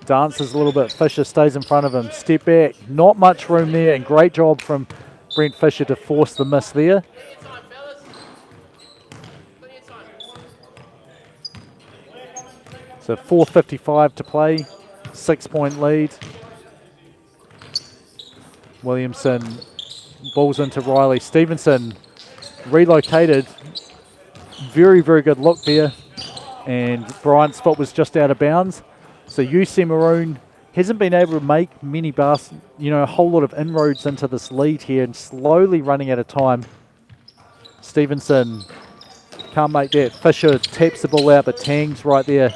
dances a little bit. Fisher stays in front of him. Step back, not much room there, and great job from Brent Fisher to force the miss there. So 4:55 to play, 6-point lead. Williamson balls into Riley. Stevenson relocated. Very, very good look there. And Bryant's foot was just out of bounds. So UC Maroon hasn't been able to make many a whole lot of inroads into this lead here and slowly running out of time. Stevenson can't make that. Fisher taps the ball out, but Tang's right there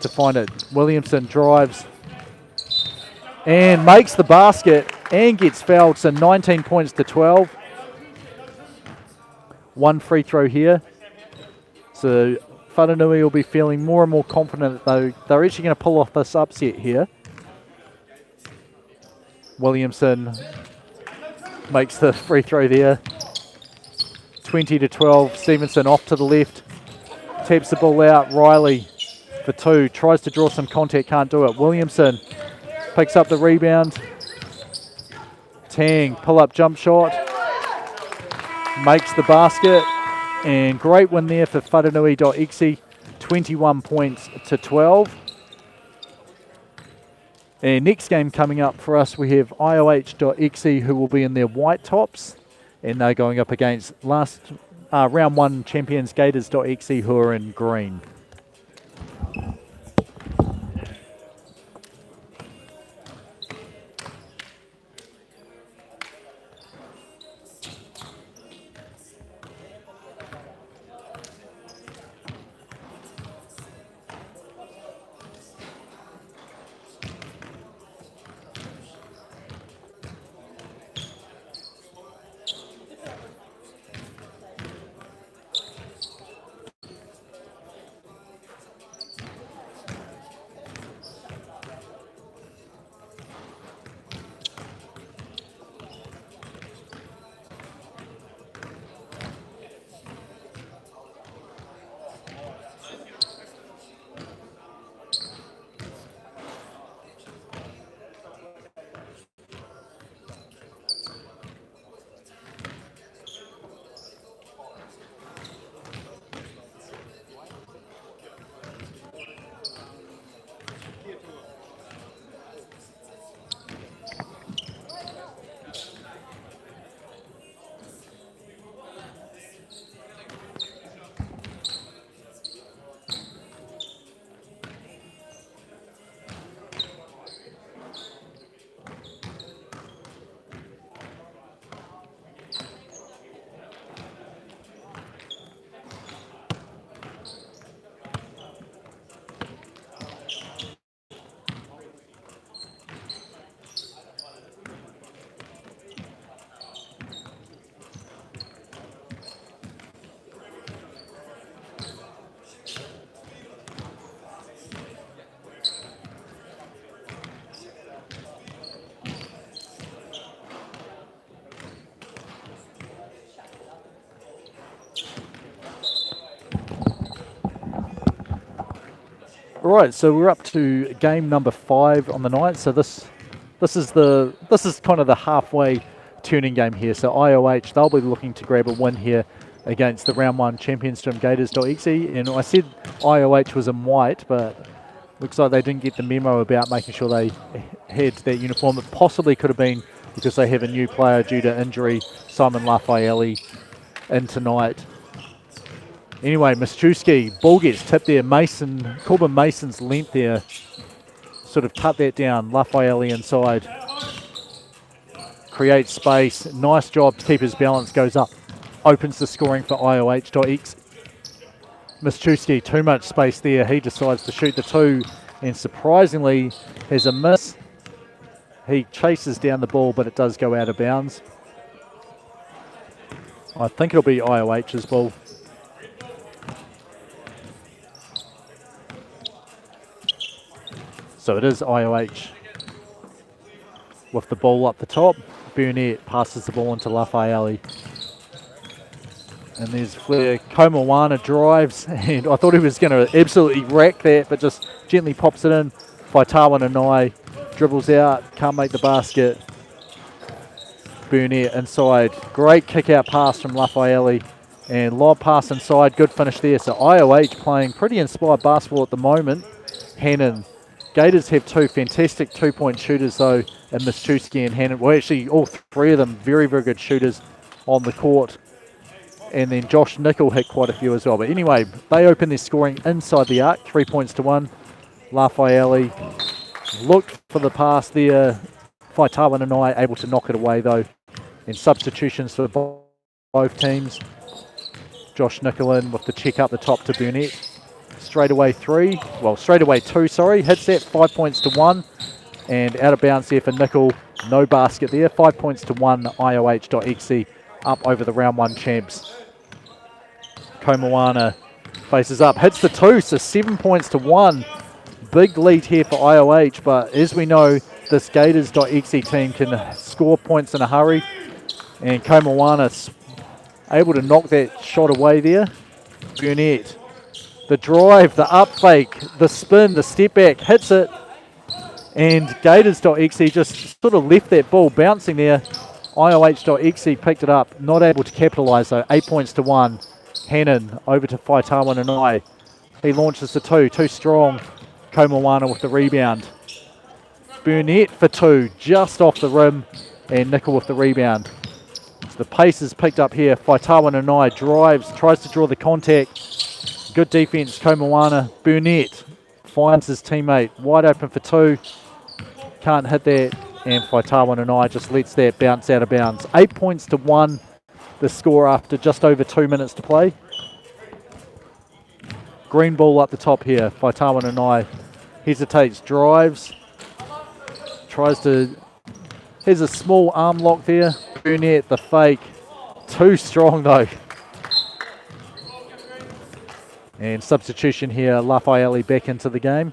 to find it. Williamson drives and makes the basket and gets fouled. So 19 points to 12. One free throw here. So Whananui will be feeling more and more confident that they're actually going to pull off this upset here. Williamson makes the free throw there. 20 to 12. Stevenson off to the left. Taps the ball out. Riley for two. Tries to draw some contact. Can't do it. Williamson picks up the rebound. Tang, pull-up jump shot. Makes the basket. And great win there for Whananui.EXE. 21 points to 12. And next game coming up for us, we have IOH.EXE, who will be in their white tops. And they're going up against round one champions Gators.EXE, who are in green. All right, so we're up to game number 5 on the night. So this is kind of the halfway tuning game here. So IOH, they'll be looking to grab a win here against the round 1 champions from Gators.EXE. And I said IOH was in white, but looks like they didn't get the memo about making sure they had that uniform. It possibly could have been because they have a new player due to injury, Simon Lafayette, in tonight. Anyway, Miszewski, ball gets tipped there. Corbin Mason's length there sort of cut that down. Lafayette inside. Creates space. Nice job to keep his balance. Goes up. Opens the scoring for IOH.EXE. Miszewski, too much space there. He decides to shoot the two and surprisingly has a miss. He chases down the ball, but it does go out of bounds. I think it'll be IOH's ball. So it is IOH with the ball up the top. Burnett passes the ball into Lafayette. And there's Flair. Komawana drives, and I thought he was going to absolutely wreck that, but just gently pops it in. Faitawa Nanai dribbles out, can't make the basket. Burnett inside. Great kick out pass from Lafayette. And lob pass inside, good finish there. So IOH playing pretty inspired basketball at the moment. Hannon. Gators have two fantastic two-point shooters though, in Miszczewski and Hannon. Well, actually all three of them very, very good shooters on the court. And then Josh Nickel hit quite a few as well. But anyway, they open their scoring inside the arc, 3 points to 1. Lafayette looked for the pass there. Faitawa and I able to knock it away though. And substitutions for both teams. Josh Nickel in with the check up the top to Burnett. Straightaway two, sorry. Hits that, 5 points to 1. And out of bounds there for Nickel. No basket there. 5 points to 1. IOH.EXE up over the round 1 champs. Komoana faces up, hits the 2, so 7 points to 1. Big lead here for IOH, but as we know, this Gators.EXE team can score points in a hurry. And Komoana able to knock that shot away there. Burnett, the drive, the up fake, the spin, the step back, hits it. And Gators.EXE just sort of left that ball bouncing there. IOH.EXE picked it up, not able to capitalise though. 8 points to 1. Hannon over to Faitawa and I. He launches the 2, too strong. Komoana with the rebound. Burnett for 2, just off the rim, and Nickel with the rebound. So the pace is picked up here. Faitawa and I drives, tries to draw the contact. Good defense, Komoana. Burnett finds his teammate wide open for 2. Can't hit that, and Faitawa and I just lets that bounce out of bounds. 8 points to 1. The score after just over 2 minutes to play. Green ball up the top here. Faitawa and I hesitates, drives, has a small arm lock there. Burnett, the fake, too strong though. And substitution here, Lafayette back into the game.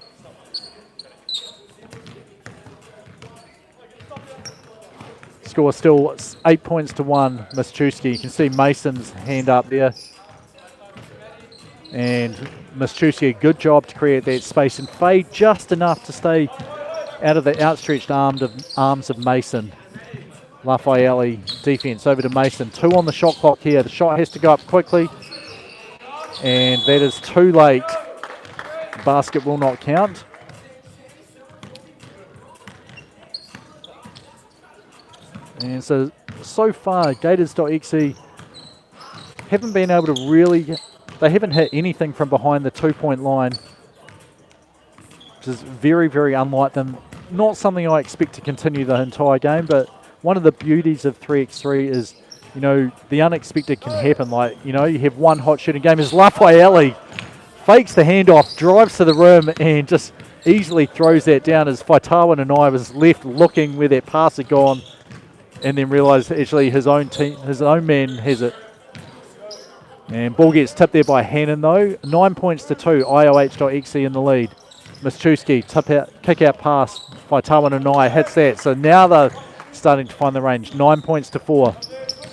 Score still 8 points to 1, Miszczewski. You can see Mason's hand up there. And Miszczewski, good job to create that space and fade just enough to stay out of the outstretched arms of Mason. Lafayette defense over to Mason. 2 on the shot clock here. The shot has to go up quickly. And that is too late. Basket will not count. And so far, Gators.EXE haven't been able to really, they haven't hit anything from behind the 2-point line, which is very, very unlike them. Not something I expect to continue the entire game, but one of the beauties of 3x3 is, you know, the unexpected can happen. Like, you know, you have one hot shooting game as Lafayette fakes the handoff, drives to the rim, and just easily throws that down as Faitawa and I was left looking where that pass had gone. And then realised actually his own man has it. And ball gets tipped there by Hannon though. 9 points to 2, IOH.EXE in the lead. Miszczewski, kick out pass. Faitawa and I hits that. So now they're starting to find the range. 9 points to 4.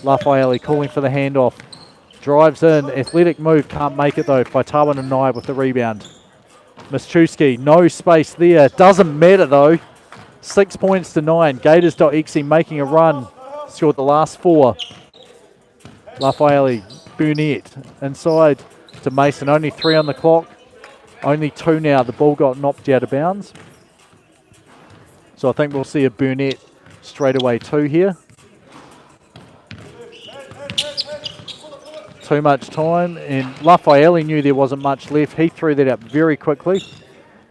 Lafayette calling for the handoff. Drives in, athletic move, can't make it though. Faitawa and I with the rebound. Miszczewski, no space there. Doesn't matter though. 6 points to 9. Gators.EXE making a run. Scored the last 4. Lafayette, Burnett inside to Mason. Only 3 on the clock. Only 2 now. The ball got knocked out of bounds. So I think we'll see a Burnett straightaway 2 here. Too much time. And Lafayette knew there wasn't much left. He threw that up very quickly.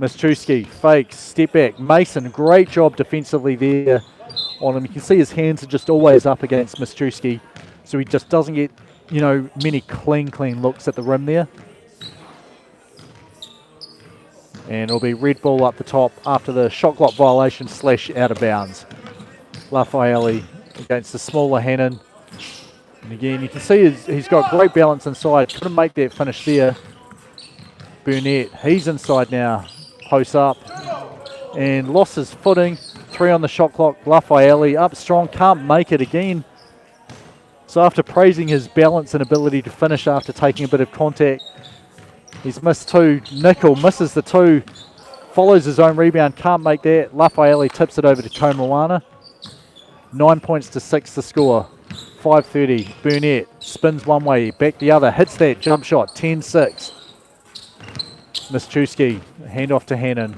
Miszczewski fakes, step back. Mason, great job defensively there on him. You can see his hands are just always up against Miszczewski, so he just doesn't get, you know, many clean looks at the rim there. And it'll be red ball up the top after the shot clock violation / out of bounds. Lafayette against the smaller Hannon. And again, you can see he's got great balance inside. Couldn't make that finish there. Burnett, he's inside now. Posts up and lost his footing. 3 on the shot clock. Lafayette up strong, can't make it again. So after praising his balance and ability to finish after taking a bit of contact, he's missed 2. Nickel misses the 2, follows his own rebound, can't make that. Lafayette tips it over to Komoana. 9 points to 6 the score. 5:30. Burnett spins one way, back the other, hits that jump shot, 10-6. Miszczewski, hand off to Hannon.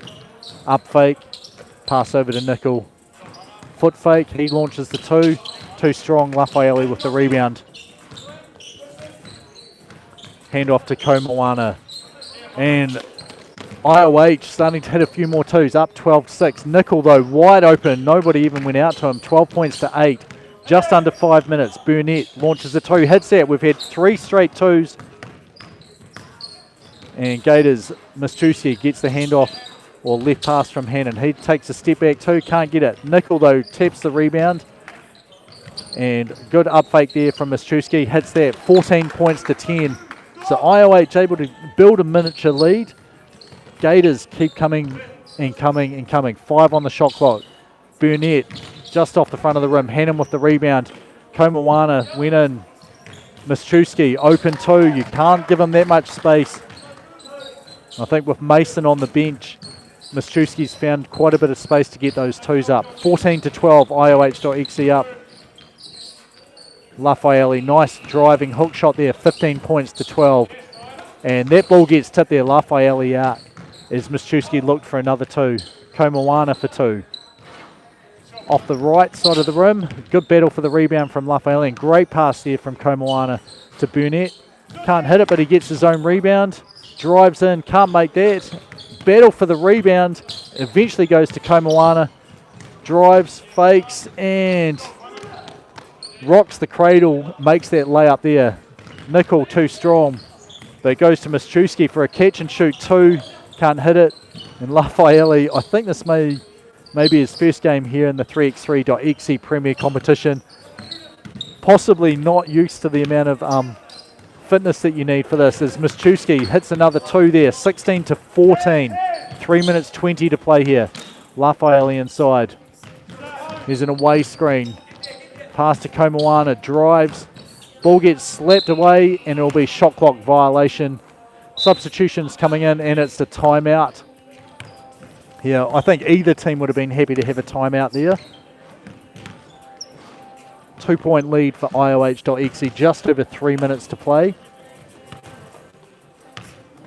Up fake, pass over to Nickel. Foot fake, he launches the two. Too strong, Lafayette with the rebound. Hand off to Komoana. And IOH starting to hit a few more twos, up 12-6. Nickel though, wide open, nobody even went out to him. 12 points to 8, just under 5 minutes. Burnett launches a two, hits that. We've had 3 straight twos. And Gators, Miszczewski gets the handoff, or left pass from Hannon. He takes a step back two, can't get it. Nickel though taps the rebound. And good up fake there from Miszczewski, hits that. 14 points to 10. So IOH able to build a miniature lead. Gators keep coming and coming and coming. 5 on the shot clock. Burnett just off the front of the rim. Hannon with the rebound. Komoana went in. Miszczewski open two. You can't give him that much space. I think with Mason on the bench, Miszczewski's found quite a bit of space to get those twos up. 14-12, IOH.EXE up. Lafayette, nice driving hook shot there, 15 points to 12. And that ball gets tipped there, Lafayette out, as Miszczewski looked for another two. Komoana for two. Off the right side of the rim, good battle for the rebound from Lafayette, and great pass there from Komoana to Burnett. Can't hit it, but he gets his own rebound. Drives in, can't make that. Battle for the rebound, eventually goes to Komoana. Drives, fakes, and rocks the cradle, makes that layup there. Nickel too strong, but it goes to Miszczewski for a catch and shoot two. Can't hit it. And Lafayette, I think this may be his first game here in the 3x3.EXE Premier competition. Possibly not used to the amount of fitness that you need for this, as Miszczewski hits another two there. 16-14. 3 minutes 20 to play here. Lafayette inside. There's an away screen. Pass to Komoana, drives. Ball gets slapped away, and it'll be shot clock violation. Substitutions coming in, and it's the timeout. Yeah, I think either team would have been happy to have a timeout there. 2-point lead for IOH.EXE, just over 3 minutes to play.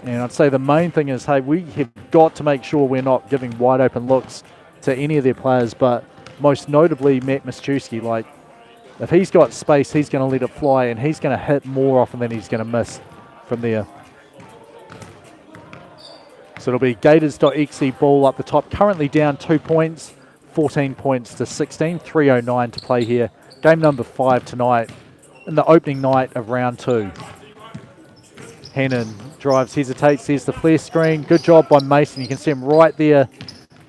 And I'd say the main thing is, hey, we have got to make sure we're not giving wide open looks to any of their players, but most notably Matt Miszczewski. Like, if he's got space, he's going to let it fly, and he's going to hit more often than he's going to miss from there. So it'll be Gators.EXE ball up the top, currently down 2 points, 14 points to 16, 3:09 to play here. Game number 5 tonight in the opening night of round 2. Hannon drives, hesitates, there's the flare screen. Good job by Mason, you can see him right there.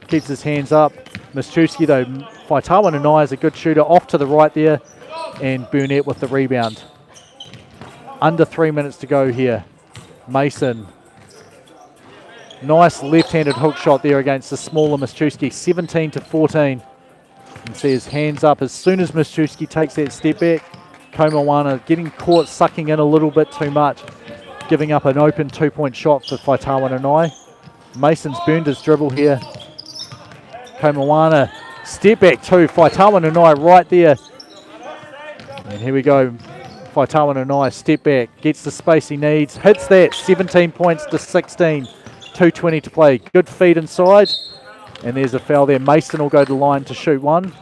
Keeps his hands up. Miszczewski though, Faitawa and I is a good shooter, off to the right there. And Burnett with the rebound. Under 3 minutes to go here. Mason. Nice left-handed hook shot there against the smaller Miszczewski. 17-14. You can see his hands up as soon as Miszczewski takes that step back. Komoana getting caught, sucking in a little bit too much. Giving up an open 2-point shot for Faitawa and I. Mason's burned his dribble here. Komoana, step back two. Faitawa and I right there. And here we go. Faitawa and I step back, gets the space he needs, hits that. 17 points to 16. 2:20 to play. Good feed inside. And there's a foul there. Mason will go to the line to shoot one.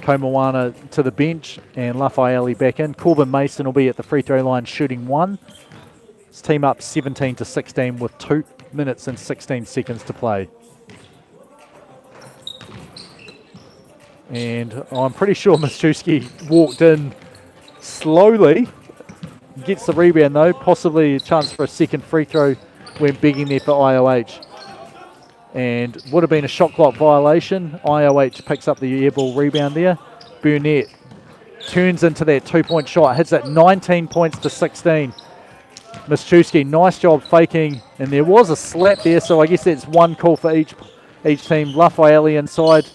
Komoana to the bench and Lafayette back in. Corbin Mason will be at the free throw line shooting one. His team up 17-16 with 2 minutes and 16 seconds to play. And I'm pretty sure Miszczewski walked in slowly. Gets the rebound though, possibly a chance for a second free throw when begging there for IOH. And would have been a shot clock violation. IOH picks up the airball rebound there. Burnett turns into that 2-point shot, hits it 19 points to 16. Miszczewski, nice job faking, and there was a slap there, so I guess that's one call for each team. Lafayette inside.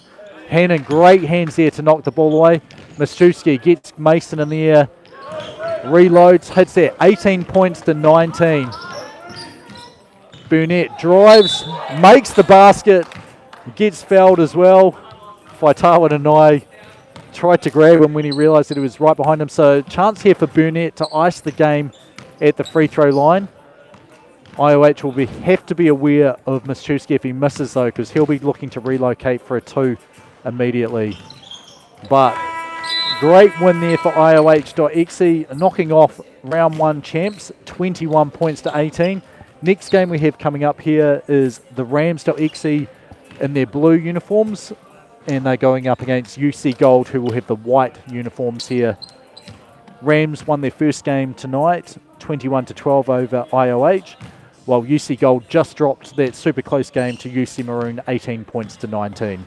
Hannon, great hands there to knock the ball away. Miszczewski gets Mason in the air. Reloads, hits there, 18 points to 19. Burnett drives, makes the basket, gets fouled as well. Faitawa and I tried to grab him when he realised that he was right behind him. So chance here for Burnett to ice the game at the free throw line. IOH will have to be aware of Miszewski if he misses though, because he'll be looking to relocate for a 2 immediately. But great win there for IOH.EXE, knocking off round 1 champs, 21 points to 18. Next game we have coming up here is the Rams.EXE in their blue uniforms, and they're going up against UC Gold, who will have the white uniforms here. Rams won their first game tonight, 21-12 over IOH, while UC Gold just dropped that super close game to UC Maroon, 18 points to 19.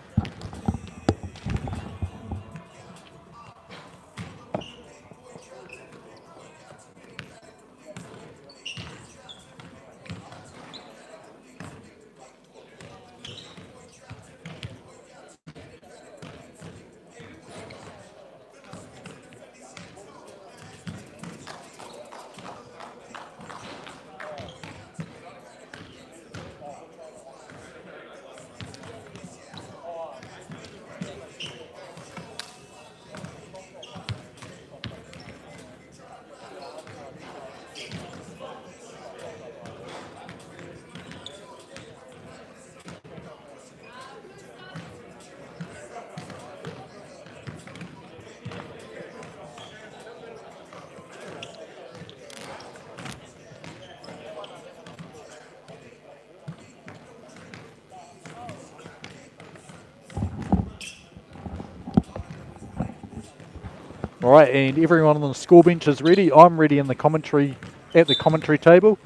All right, and everyone on the score bench is ready. I'm ready in the commentary at the commentary table.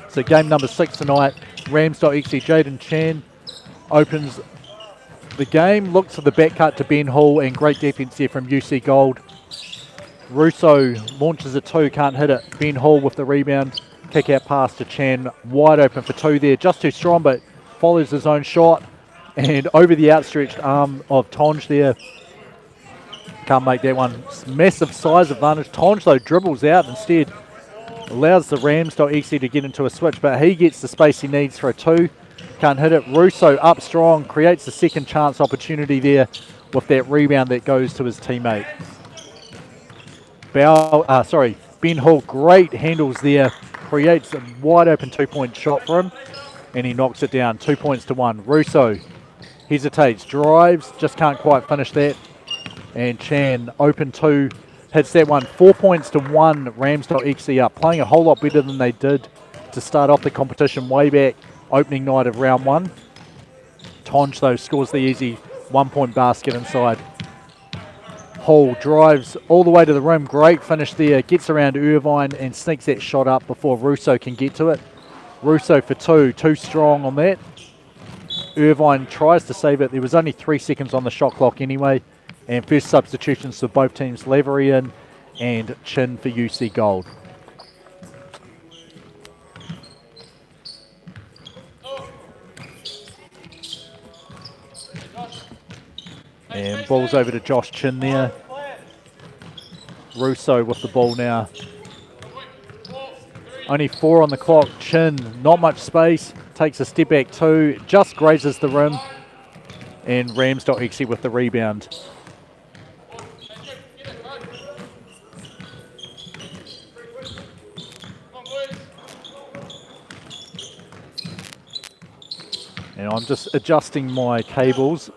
So game number 6 tonight, Rams.EXE Jaden Chan opens the game, looks for the back cut to Ben Hall, and great defense here from UC Gold. Russo launches a 2, can't hit it. Ben Hall with the rebound, kick out pass to Chan, wide open for 2 there, just too strong, but follows his own shot, and over the outstretched arm of Tonge there. Can't make that one. Massive size advantage. Tonge though dribbles out instead. Allows the Rams.EXE to get into a switch, but he gets the space he needs for a 2. Can't hit it. Russo up strong, creates a second chance opportunity there with that rebound that goes to his teammate. Ben Hall, great handles there. Creates a wide open 2-point shot for him, and he knocks it down. 2 points to 1. Russo hesitates, drives, just can't quite finish that. And Chan, open 2, hits that one. 4 points to 1, Rams.EXE up. Playing a whole lot better than they did to start off the competition way back, opening night of round 1. Tonge, though, scores the easy 1-point basket inside. Hall drives all the way to the rim. Great finish there. Gets around Irvine and sneaks that shot up before Russo can get to it. Russo for 2. Too strong on that. Irvine tries to save it. There was only 3 seconds on the shot clock anyway. And first substitutions for both teams, Lavery in and Chin for UC Gold. And ball's over to Josh Chin there. Russo with the ball now. Only 4 on the clock. Chin, not much space. Takes a step back 2, just grazes the rim. And Rams.EXE with the rebound. And I'm just adjusting my cables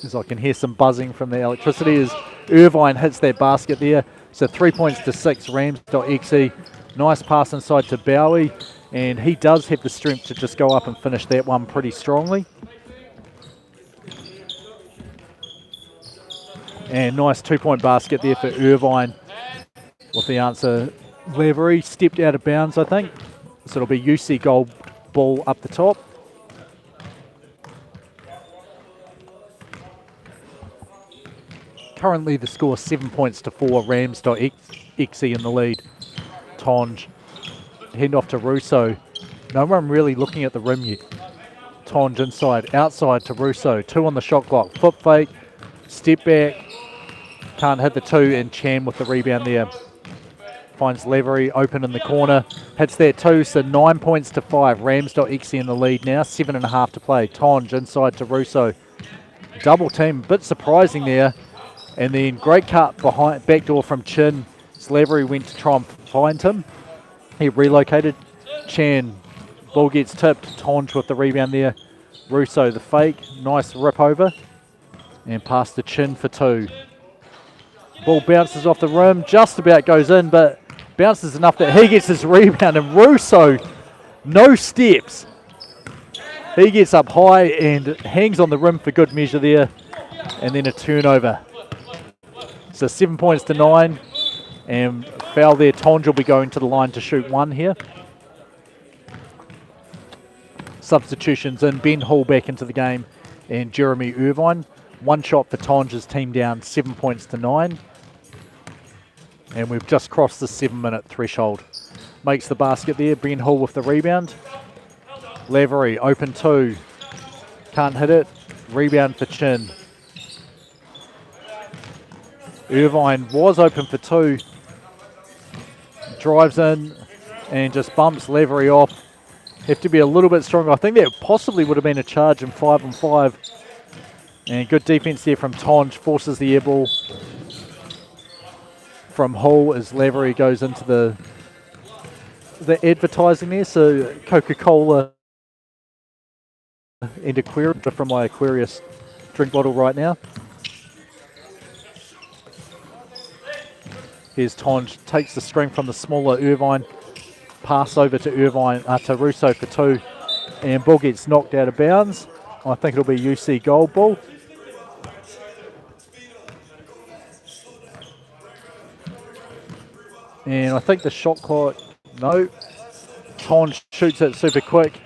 as I can hear some buzzing from the electricity as Irvine hits that basket there. So 3 points to 6, Rams.EXE. Nice pass inside to Bowie, and he does have the strength to just go up and finish that one pretty strongly. And nice 2-point basket there for Irvine with the answer. Lavery stepped out of bounds, I think. So it'll be UC Gold ball up the top. Currently the score 7 points to 4, Rams.EXE in the lead. Tonge, hand off to Russo. No one really looking at the rim yet. Tonge inside, outside to Russo. 2 on the shot clock. Foot fake, step back. Can't hit the 2, and Chan with the rebound there. Finds Lavery open in the corner. Hits that 2, so 9 points to 5. Rams.EXE in the lead now. 7.5 to play. Tonge inside to Russo. Double team, bit surprising there. And then great cut behind, backdoor from Chin. Slavery went to try and find him. He relocated. Chan, ball gets tipped. Tonge with the rebound there. Russo the fake, nice rip over. And past the Chin for 2. Ball bounces off the rim, just about goes in, but bounces enough that he gets his rebound. And Russo, no steps. He gets up high and hangs on the rim for good measure there. And then a turnover. So 7 points to 9. And foul there. Tonge will be going to the line to shoot 1 here. Substitutions in. Ben Hall back into the game and Jeremy Irvine. 1 shot for Tonge's team down 7 points to 9. And we've just crossed the 7-minute threshold. Makes the basket there. Ben Hall with the rebound. Lavery open 2. Can't hit it. Rebound for Chin. Irvine was open for 2. Drives in and just bumps Lavery off. Have to be a little bit stronger. I think that possibly would have been a charge in 5-on-5. And good defense there from Tonge. Forces the air ball from Hall as Lavery goes into the advertising there. So Coca-Cola and Aquarius from my Aquarius drink bottle right now. Here's Tonge, takes the string from the smaller Irvine. Pass over to Irvine, to Russo for 2. And ball gets knocked out of bounds. I think it'll be UC gold ball. And I think the shot clock, no. Tonge shoots it super quick.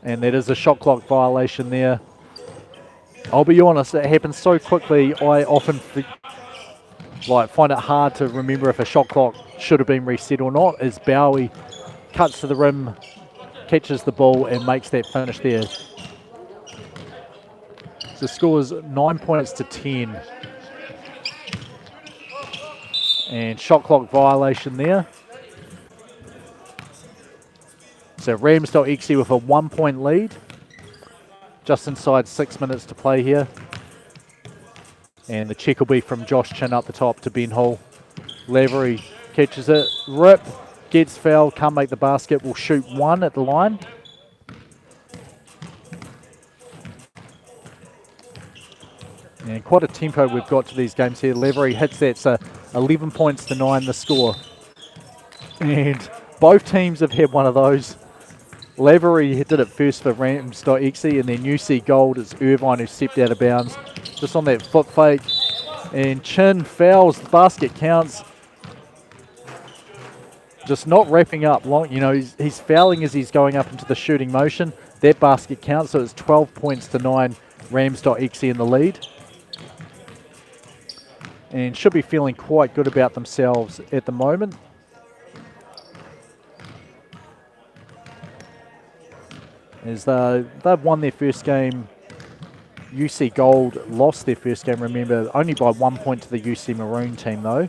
And that is a shot clock violation there. I'll be honest, it happens so quickly, I often find it hard to remember if a shot clock should have been reset or not, as Bowie cuts to the rim, catches the ball and makes that finish there. So scores 9 points to 10. And shot clock violation there. So Round.2 with a 1 point lead. Just inside 6 minutes to play here. And the check will be from Josh Chin up the top to Ben Hall. Lavery catches it, rip, gets fouled, can't make the basket, will shoot 1 at the line. And quite a tempo we've got to these games here. Lavery hits that, so 11 points to 9 the score. And both teams have had one of those. Lavery did it first for Round.2 and then UC Gold is Irvine who stepped out of bounds. Just on that foot fake. And Chin fouls, the basket counts. Just not wrapping up long, you know, he's fouling as he's going up into the shooting motion. That basket counts, so it's 12 points to 9, Round.2 in the lead. And should be feeling quite good about themselves at the moment. As they've won their first game. UC Gold lost their first game, remember, only by 1 point to the UC Maroon team though.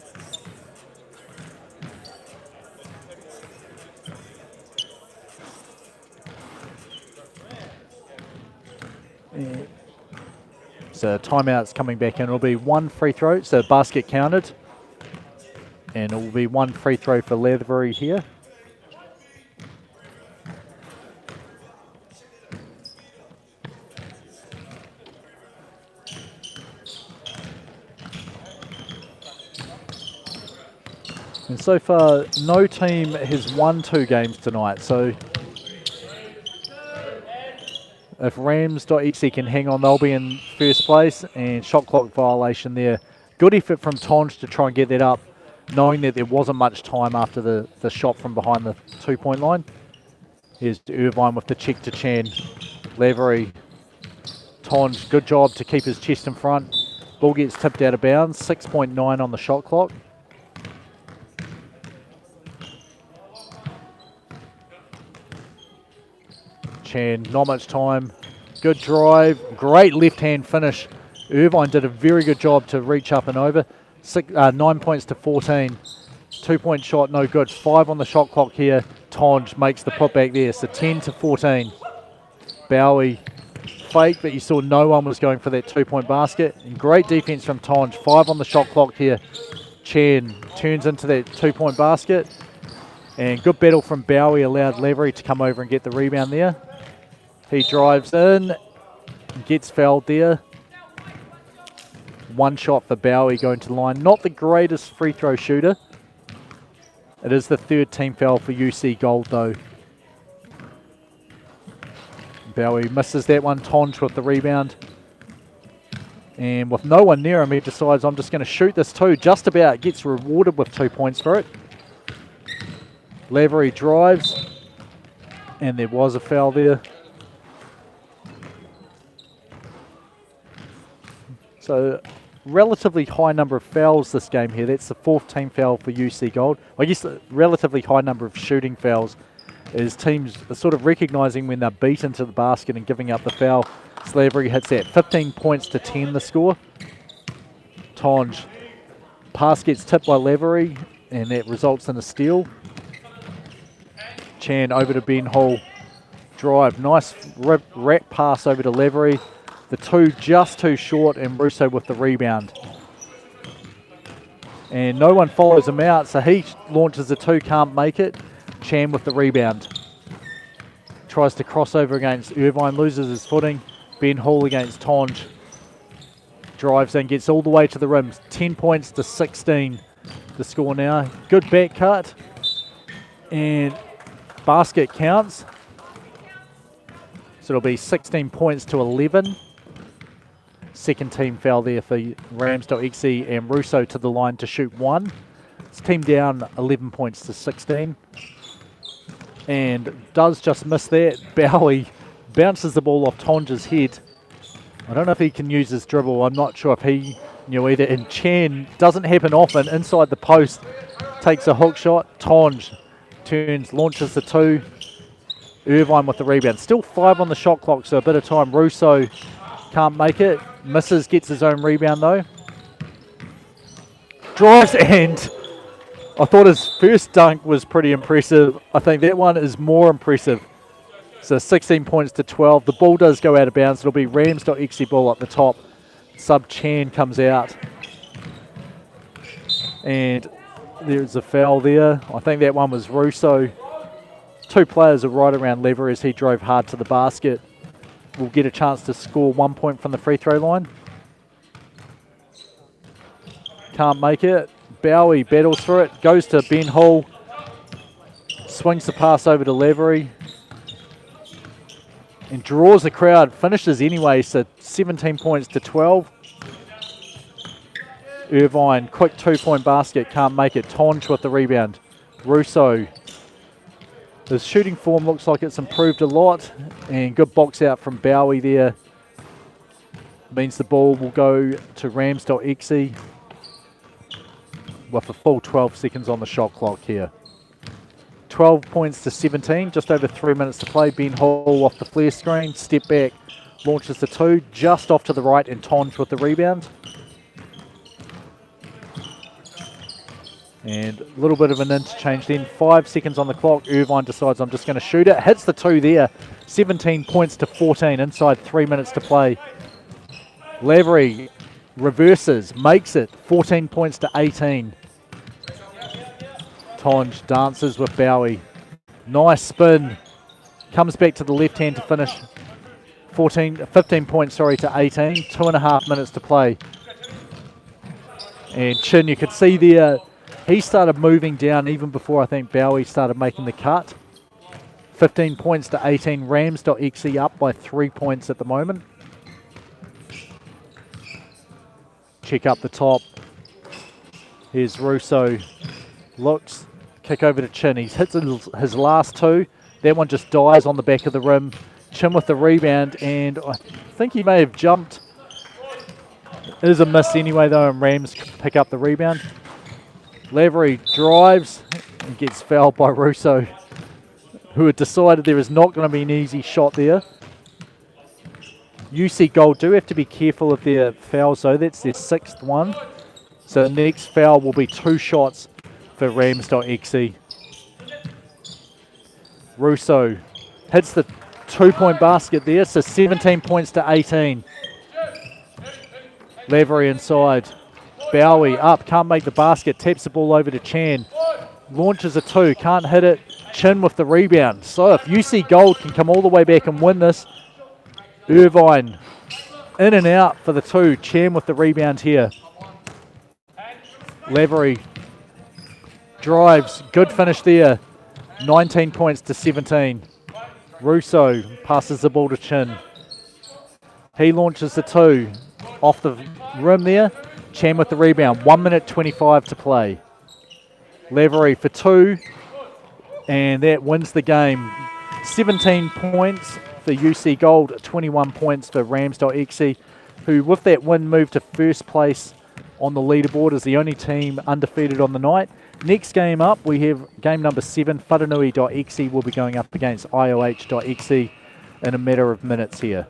So timeout's coming back in. It'll be 1 free throw, so basket counted. And it will be 1 free throw for Lavery here. And so far, no team has won 2 games tonight. So if Round.2 can hang on, they'll be in first place. And shot clock violation there. Good effort from Tonge to try and get that up, knowing that there wasn't much time after the shot from behind the 2-point line. Here's Irvine with the check to Chan. Lavery, Tonge, good job to keep his chest in front. Ball gets tipped out of bounds, 6.9 on the shot clock. Chan, not much time. Good drive, great left-hand finish. Irvine did a very good job to reach up and over. 9 points to 14. 2-point shot, no good. 5 on the shot clock here. Tonge makes the putback there, so 10 to 14. Bowie fake, but you saw no one was going for that 2-point basket. And great defense from Tonge. 5 on the shot clock here. Chan turns into that 2-point basket. And good battle from Bowie, allowed Lavery to come over and get the rebound there. He drives in, gets fouled there. 1 shot for Bowie going to the line. Not the greatest free throw shooter. It is the 3rd team foul for UC Gold though. Bowie misses that one. Tonge with the rebound. And with no one near him, he decides, I'm just going to shoot this too. Just about gets rewarded with 2 points for it. Lavery drives. And there was a foul there. So, relatively high number of fouls this game here. That's the 4th team foul for UC Gold. I guess a relatively high number of shooting fouls is teams are sort of recognising when they're beat into the basket and giving up the foul. Lavery hits that. 15 points to 10 the score. Tonge. Pass gets tipped by Lavery and that results in a steal. Chan over to Ben Hall. Drive. Nice rack pass over to Lavery. The 2 just too short and Russo with the rebound. And no one follows him out, so he launches the 2, can't make it. Chan with the rebound. Tries to cross over against Irvine, loses his footing. Ben Hall against Tonge. Drives in, gets all the way to the rim. 10 points to 16 the score now. Good back cut. And basket counts. So it'll be 16 points to 11. 2nd team foul there for Round.2, and Russo to the line to shoot 1. It's team down 11 points to 16. And does just miss that. Bowie bounces the ball off Tonge's head. I don't know if he can use his dribble. I'm not sure if he knew either. And Chan, doesn't happen often, inside the post, takes a hook shot. Tonge turns, launches the 2. Irvine with the rebound. Still 5 on the shot clock, so a bit of time. Russo can't make it. Misses, gets his own rebound though. Drives, and I thought his first dunk was pretty impressive. I think that one is more impressive. So 16 points to 12. The ball does go out of bounds. It'll be Round.2 ball at the top. Sub Chan comes out. And there's a foul there. I think that one was Russo. 2 players are right around Lever as he drove hard to the basket. Will get a chance to score 1 point from the free throw line. Can't make it. Bowie battles for it. Goes to Ben Hall. Swings the pass over to Lavery. And draws the crowd. Finishes anyway, so 17 points to 12. Irvine, quick 2-point basket. Can't make it. Tonge with the rebound. Russo. His shooting form looks like it's improved a lot, and good box out from Bowie there. Means the ball will go to Round.2 with a full 12 seconds on the shot clock here. 12 points to 17, just over 3 minutes to play. Ben Hall off the flare screen, step back, launches the 2, just off to the right, and Tonge with the rebound. And a little bit of an interchange then. 5 seconds on the clock. Irvine decides, I'm just going to shoot it. Hits the 2 there. 17 points to 14 inside 3 minutes to play. Lavery reverses, makes it. 14 points to 18. Tonge dances with Bowie. Nice spin. Comes back to the left hand to finish. 15 points, to 18. 2.5 minutes to play. And Chin, you could see there, he started moving down even before I think Bowie started making the cut. 15 points to 18. Round.2 up by 3 points at the moment. Check up the top. Here's Russo. Looks. Kick over to Chin. He's hit his last 2. That one just dies on the back of the rim. Chin with the rebound, and I think he may have jumped. It is a miss anyway though, and Rams pick up the rebound. Lavery drives and gets fouled by Russo, who had decided there is not going to be an easy shot there. UC Gold do have to be careful of their fouls though. That's their 6th one. So the next foul will be 2 shots for Round.2. Russo hits the 2-point basket there, so 17 points to 18. Lavery inside. Bowie up, can't make the basket, taps the ball over to Chan. Launches a 2, can't hit it. Chin with the rebound. So if UC Gold can come all the way back and win this, Irvine in and out for the 2. Chan with the rebound here. Lavery drives, good finish there. 19 points to 17. Russo passes the ball to Chin. He launches the 2 off the rim there. Chan with the rebound. 1 minute 25 to play. Lavery for 2, and that wins the game. 17 points for UC Gold, 21 points for Round.2, who with that win moved to first place on the leaderboard as the only team undefeated on the night. Next game up, we have game number 7, Whanganui.EXE will be going up against IOH.EXE in a matter of minutes here.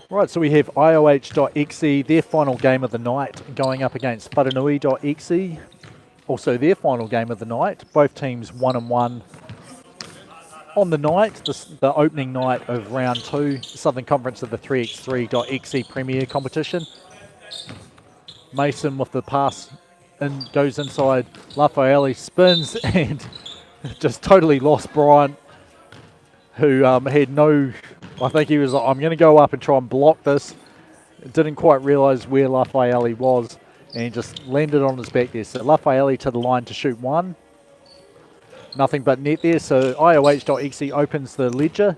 Right, so we have IOH.EXE, their final game of the night, going up against Whanganui.EXE, also their final game of the night. Both teams 1-1 on the night, the opening night of round 2, Southern Conference of the 3x3.EXE Premier competition. Mason with the pass and goes inside. Lafayette spins and just totally lost Bryant, who had no... I think he was like, I'm going to go up and try and block this. Didn't quite realise where Lafayette was and just landed on his back there. So Lafayette to the line to shoot 1. Nothing but net there. So IOH.EXE opens the ledger.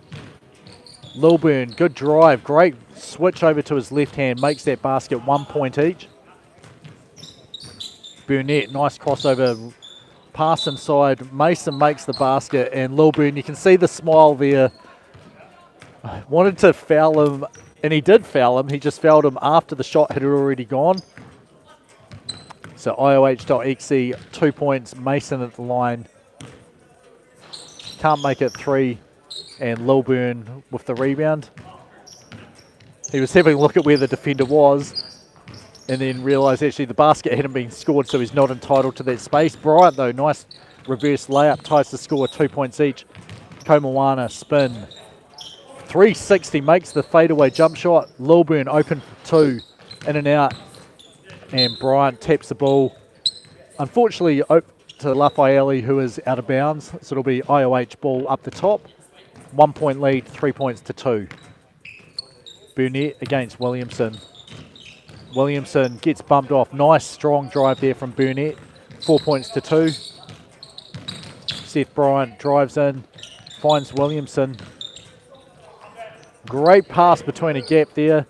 Lilburn, good drive. Great switch over to his left hand. Makes that basket 1 point each. Burnett, nice crossover. Pass inside. Mason makes the basket. And Lilburn, you can see the smile there. Wanted to foul him, and he did foul him. He just fouled him after the shot had already gone. So IOH.EXE, 2 points. Mason at the line. Can't make it 3. And Lilburn with the rebound. He was having a look at where the defender was and then realised actually the basket hadn't been scored, so he's not entitled to that space. Bryant, though, nice reverse layup, ties the score, 2 points each. Komawana, spin. 360, makes the fadeaway jump shot. Lilburn open for 2, in and out. And Bryant taps the ball. Unfortunately, to Lafayette, who is out of bounds. So it'll be IOH ball up the top. 1 point lead, 3 points to 2. Burnett against Williamson. Williamson gets bumped off. Nice strong drive there from Burnett. 4 points to 2. Seth Bryant drives in, finds Williamson. Great pass between a gap there.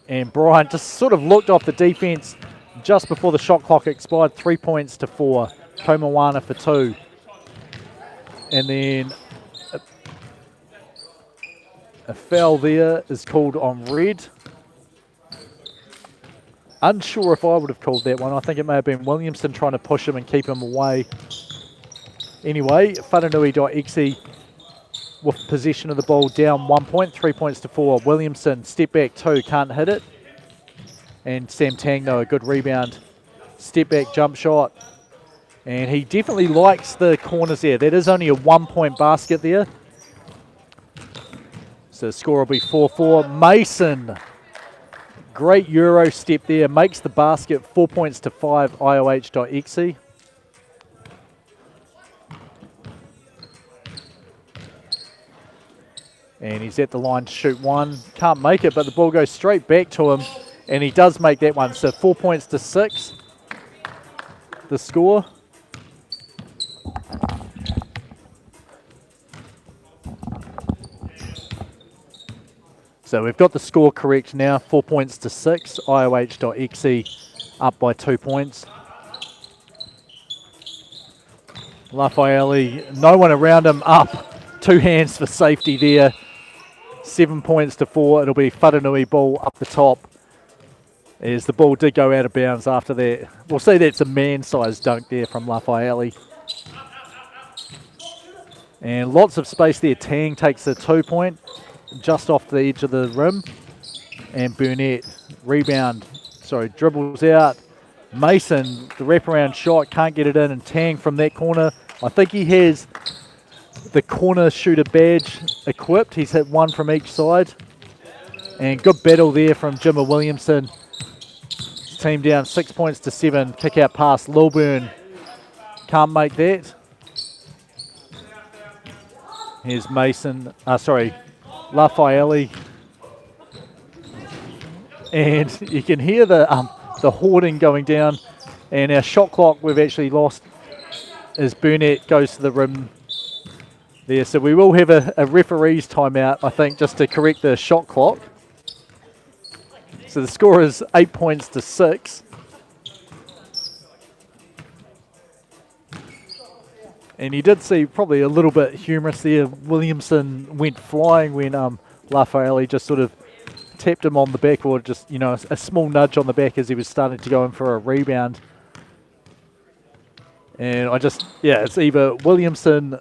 And Bryant just sort of looked off the defense just before the shot clock expired. 3 points to 4. Komawana for 2. And then a foul there is called on red. Unsure if I would have called that one. I think it may have been Williamson trying to push him and keep him away. Anyway, Whanganui.EXE with possession of the ball, down 1 point, 3 points to 4. Williamson, step back 2, can't hit it. And Sam Tang, though, a good rebound. Step back jump shot. And he definitely likes the corners there. That is only a 1 point basket there. So the score will be 4-4. Mason, great Euro step there, makes the basket, 4 points to 5, IOH.EXE. And he's at the line to shoot 1. Can't make it, but the ball goes straight back to him. And he does make that one. So 4 points to 6, the score. So we've got the score correct now, 4 points to 6, IOH.EXE up by 2 points. Lafayette, no one around him, up. 2 hands for safety there. 7 points to 4. It'll be Wharenui ball up the top. As the ball did go out of bounds after that. We'll see that's a man-sized dunk there from Lafayette. And lots of space there. Tang takes the 2 point just off the edge of the rim. And Burnett, dribbles out. Mason, the wraparound shot, can't get it in. And Tang from that corner, I think he has the corner shooter badge equipped. He's hit 1 from each side. And good battle there from Jimmer Williamson. Team down 6 points to 7. Kick out pass. Lilburn can't make that. Here's Mason. Lafayette. And you can hear the hoarding going down. And our shot clock we've actually lost as Burnett goes to the rim there. So we will have a referee's timeout, I think, just to correct the shot clock. So the score is 8 points to 6. And you did see probably a little bit humorous there. Williamson went flying when Lafayette just sort of tapped him on the back, or just, a small nudge on the back as he was starting to go in for a rebound. And it's either Williamson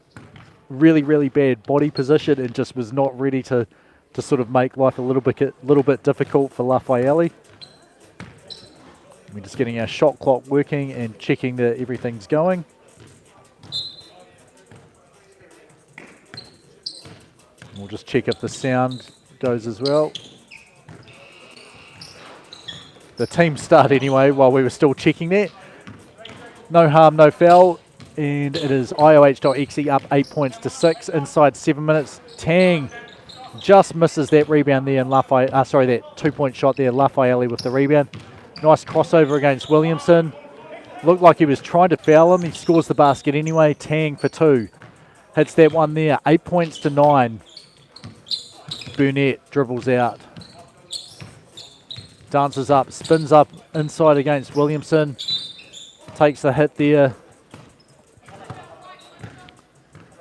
really, really bad body position and just was not ready to sort of make life a little bit difficult for Lafayette. We're just getting our shot clock working and checking that everything's going. We'll just check if the sound goes as well. The team start anyway while we were still checking that. No harm, no foul. And it is IOH.EXE up 8 points to 6 inside 7 minutes. Tang just misses that rebound there, and that 2 point shot there. Lafayette with the rebound. Nice crossover against Williamson. Looked like he was trying to foul him. He scores the basket anyway. Tang for 2. Hits that one there. 8 points to 9. Burnett dribbles out. Dances up, spins up inside against Williamson. Takes the hit there.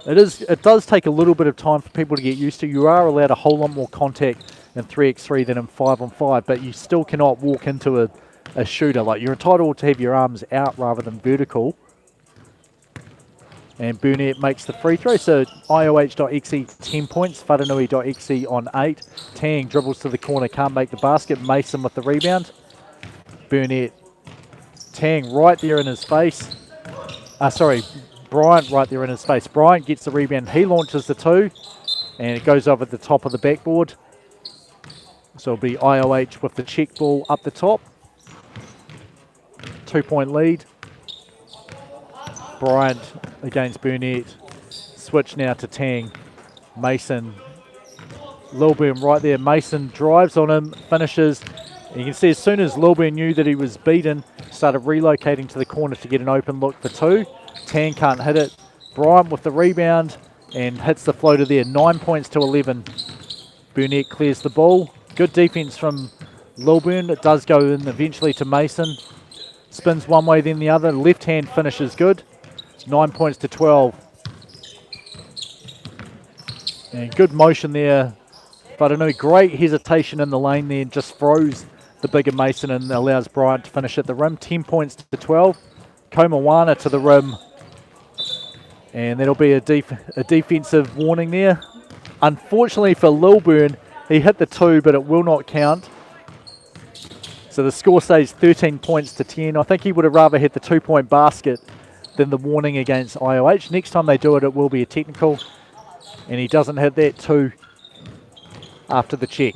It does take a little bit of time for people to get used to. You are allowed a whole lot more contact in 3x3 than in 5-on-5, but you still cannot walk into a shooter. Like, you're entitled to have your arms out rather than vertical. And Burnett makes the free throw. So IOH.EXE 10 points, Wharenui.EXE on 8. Tang dribbles to the corner, can't make the basket. Mason with the rebound. Burnett. Tang right there in his face. Bryant right there in his face. Bryant gets the rebound. He launches the 2. And it goes over the top of the backboard. So it'll be IOH with the check ball up the top. 2 point lead. Bryant against Burnett. Switch now to Tang. Mason. Lilburn right there. Mason drives on him, finishes. And you can see as soon as Lilburn knew that he was beaten, started relocating to the corner to get an open look for 2. Tang can't hit it. Bryant with the rebound and hits the floater there. 9 points to 11. Burnett clears the ball. Good defense from Lilburn. It does go in eventually to Mason. Spins one way then the other. Left hand finish is good. 9 points to 12. And good motion there. But I know great hesitation in the lane there. Just throws the bigger Mason and allows Bryant to finish at the rim. 10 points to 12. Komawana to the rim. And that'll be a defensive warning there. Unfortunately for Lilburn, he hit the 2, but it will not count. So the score stays 13 points to 10. I think he would have rather hit the 2-point basket than the warning against IOH. Next time they do it, it will be a technical. And he doesn't hit that 2 after the check.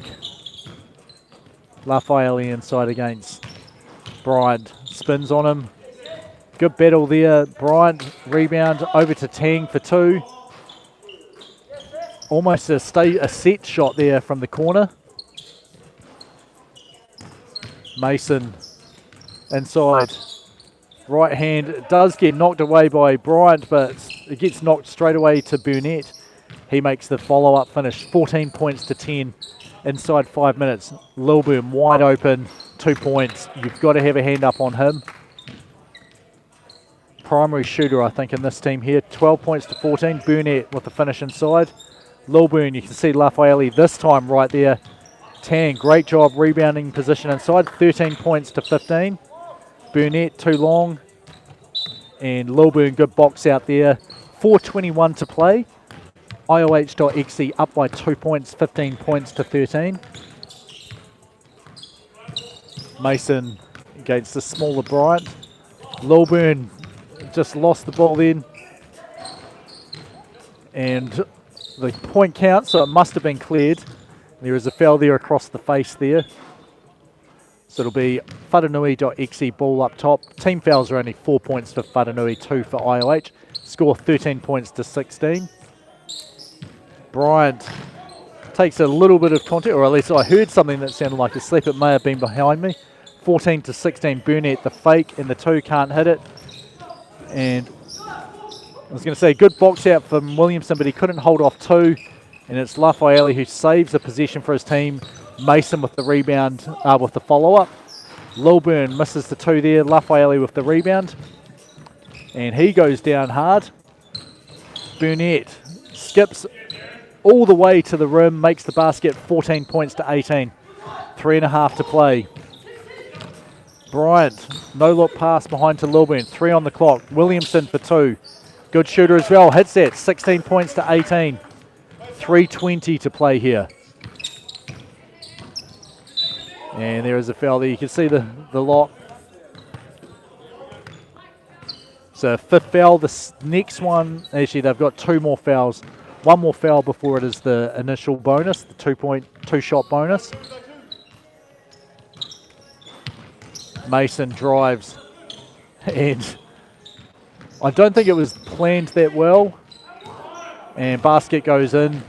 Lafayette inside against Bryant. Spins on him. Good battle there. Bryant rebound over to Tang for 2. Almost a set shot there from the corner. Mason inside. Right hand does get knocked away by Bryant, but it gets knocked straight away to Burnett. He makes the follow-up finish, 14 points to 10 inside 5 minutes. Lilburn wide open, 2 points. You've got to have a hand up on him. Primary shooter, I think, in this team here. 12 points to 14. Burnett with the finish inside. Lilburn, you can see Lafayette this time right there. Tang, great job rebounding position inside. 13 points to 15. Burnett, too long. And Lilburn, good box out there. 4:21 to play. IOH.EXE up by 2 points, 15 points to 13. Mason against the smaller Bryant. Lilburn just lost the ball then. And the point counts, so it must have been cleared. There is a foul there across the face there. So it'll be Whananui.exe ball up top. Team fouls are only 4 points for Whananui, 2 for IOH. Score 13 points to 16. Bryant takes a little bit of contact, or at least I heard something that sounded like a slip. It may have been behind me. 14 to 16. Burnett, the fake, and the 2 can't hit it. And I was going to say, good box out from Williamson, but he couldn't hold off 2. And it's Lafayette who saves the possession for his team. Mason with the rebound, with the follow-up. Lilburn misses the 2 there. Lafayette with the rebound. And he goes down hard. Burnett skips all the way to the rim, makes the basket, 14 points to 18. 3.5 to play. Bryant, no look pass behind to Lilburn. 3 on the clock. Williamson for 2. Good shooter as well. Hits that. 16 points to 18. 3:20 to play here. And there is a foul there. You can see the lock. So 5th foul. This next one, actually they've got 2 more fouls. 1 more foul before it is the initial bonus, the 2-shot bonus. Mason drives, and I don't think it was planned that well. And basket goes in.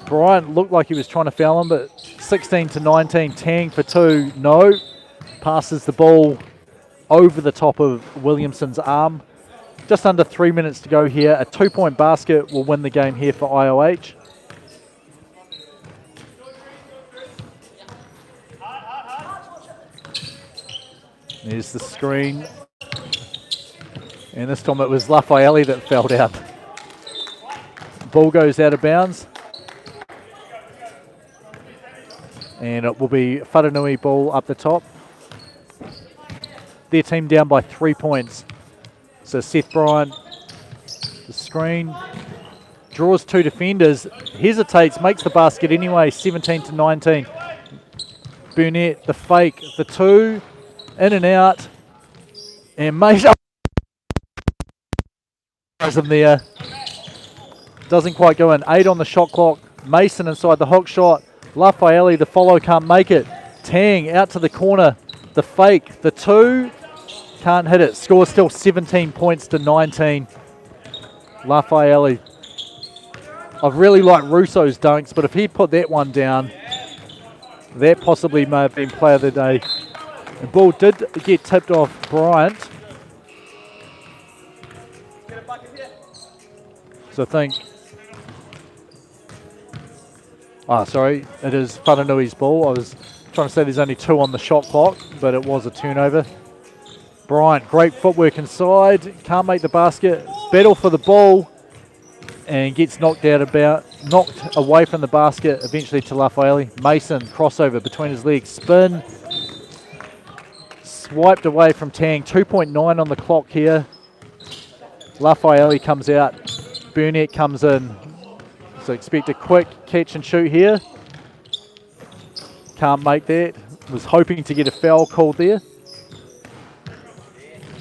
Bryant looked like he was trying to foul him, but 16 to 19, Tang for 2, no. Passes the ball over the top of Williamson's arm. Just under 3 minutes to go here. A 2-point basket will win the game here for IOH. There's the screen. And this time it was Lafayette that fell down. Ball goes out of bounds. And it will be Whananui ball up the top. Their team down by 3 points. So Seth Bryant, the screen, draws 2 defenders, hesitates, makes the basket anyway, 17 to 19. Burnett, the fake, the 2, in and out, and Mason him there. Doesn't quite go in. 8 on the shot clock. Mason inside the hook shot. Lafayette, the follow, can't make it. Tang out to the corner. The fake, the 2, can't hit it. Score still 17 points to 19. Lafayette. I really like Russo's dunks, but if he put that one down, that possibly may have been player of the day. The ball did get tipped off Bryant. So I think, sorry, it is Whananui's ball. I was trying to say there's only 2 on the shot clock, but it was a turnover. Bryant, great footwork inside, can't make the basket, battle for the ball, and gets knocked away from the basket, eventually to Lafayette. Mason, crossover between his legs, spin, swiped away from Tang, 2.9 on the clock here. Lafayette comes out, Burnett comes in, So expect a quick catch and shoot here. Can't make that. Was hoping to get a foul called there.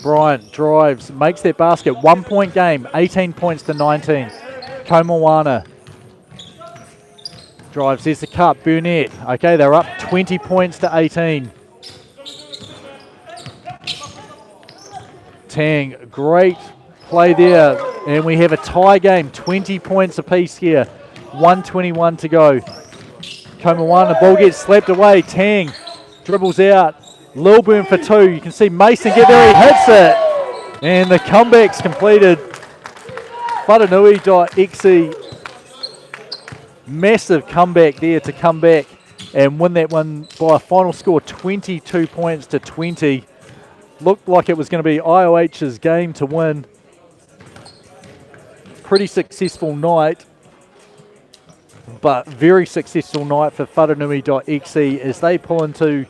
Bryant drives, makes that basket. 1 point game, 18 points to 19. Komawana drives, there's the cut, Burnett. Okay, they're up 20 points to 18. Tang, great play there. And we have a tie game, 20 points apiece here. 1:21 to go. Komawana, ball gets slapped away. Tang dribbles out. Lilburn for two. You can see Mason get there, he hits it. And the comeback's completed. Whanganui.exe, massive comeback there to come back and win that one by a final score 22 points to 20. Looked like it was going to be IOH's game to win. Pretty successful night, but very successful night for Whanganui.exe as they pull into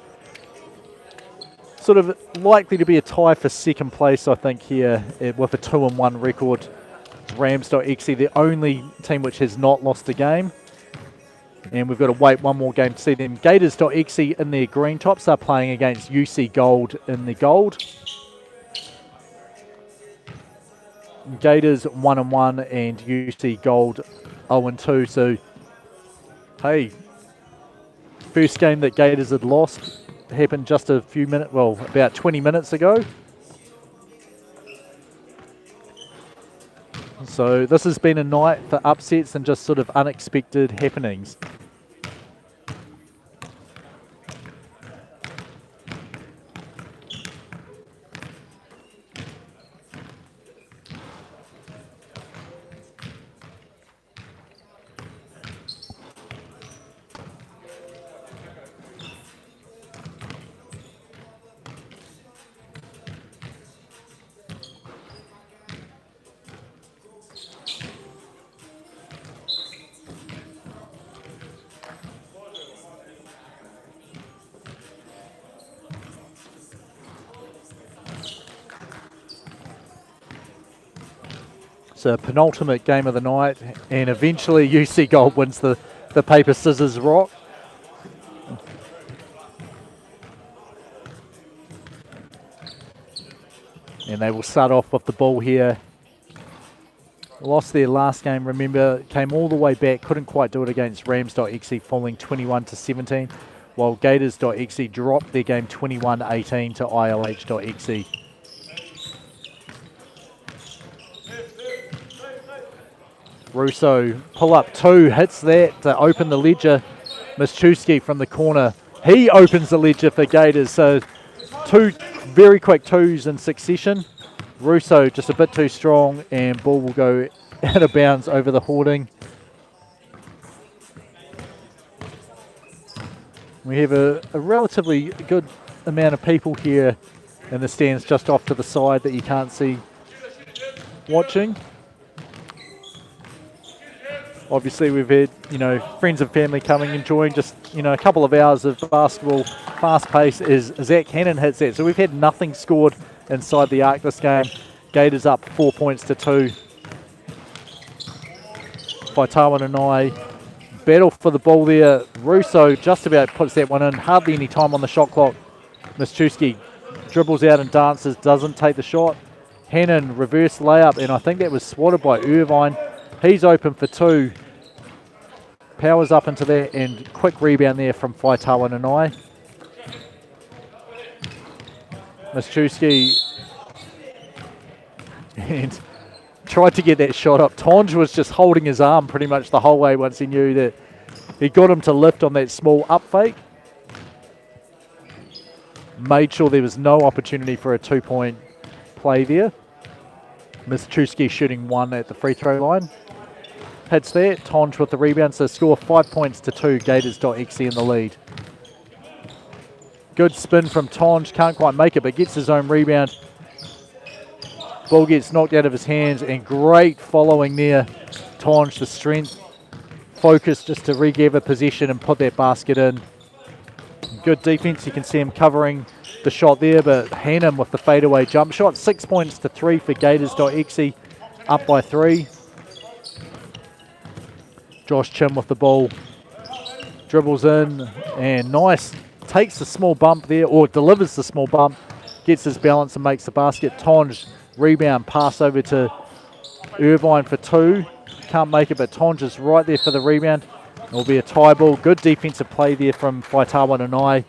sort of likely to be a tie for second place, I think, here with a 2-1 record. Rams.exe, the only team which has not lost a game. And we've got to wait one more game to see them. Gators.exe in their green tops are playing against UC Gold in the gold. Gators 1-1 and UC Gold 0-2. So, hey, first game that Gators had lost happened just a few minutes, well, about 20 minutes ago. So this has been a night for upsets and just sort of unexpected happenings. So penultimate game of the night, and eventually UC Gold wins the paper, scissors, rock. And they will start off with the ball here. Lost their last game, remember, came all the way back, couldn't quite do it against Rams.exe, falling 21-17, while Gators.exe dropped their game 21-18 to ILH.exe. Russo, pull up two, hits that to open the ledger. Mischewski from the corner, he opens the ledger for Gators. So two very quick twos in succession. Russo just a bit too strong, and ball will go out of bounds over the hoarding. We have a relatively good amount of people here in the stands just off to the side that you can't see watching. Obviously, we've had, friends and family coming, enjoying just, a couple of hours of basketball, fast pace as Zach Hannon hits that. So we've had nothing scored inside the arc this game. Gators up 4 points to 2. Faitawa and I battle for the ball there. Russo just about puts that one in. Hardly any time on the shot clock. Mischewski dribbles out and dances, doesn't take the shot. Hannon reverse layup, and I think that was swatted by Irvine. He's open for two. Powers up into that, and quick rebound there from Faitawa and I. Mischewski and tried to get that shot up. Tonge was just holding his arm pretty much the whole way once he knew that he got him to lift on that small up fake. Made sure there was no opportunity for a 2-point play there. Mischewski shooting one at the free throw line. Hits that. Tonge with the rebound, so score 5 points to 2. Gators.exe in the lead. Good spin from Tonge, can't quite make it, but gets his own rebound. Ball gets knocked out of his hands, and great following there. Tonge, the strength, focus just to regather possession and put that basket in. Good defense, you can see him covering the shot there, but Hannon with the fadeaway jump shot. 6 points to 3 for Gators.exe, up by 3. Josh Chin with the ball. Dribbles in and nice. Takes the small bump there, or delivers the small bump. Gets his balance and makes the basket. Tonge rebound, pass over to Irvine for 2. Can't make it, but Tonge is right there for the rebound. It'll be a tie ball. Good defensive play there from Whaitawa and I.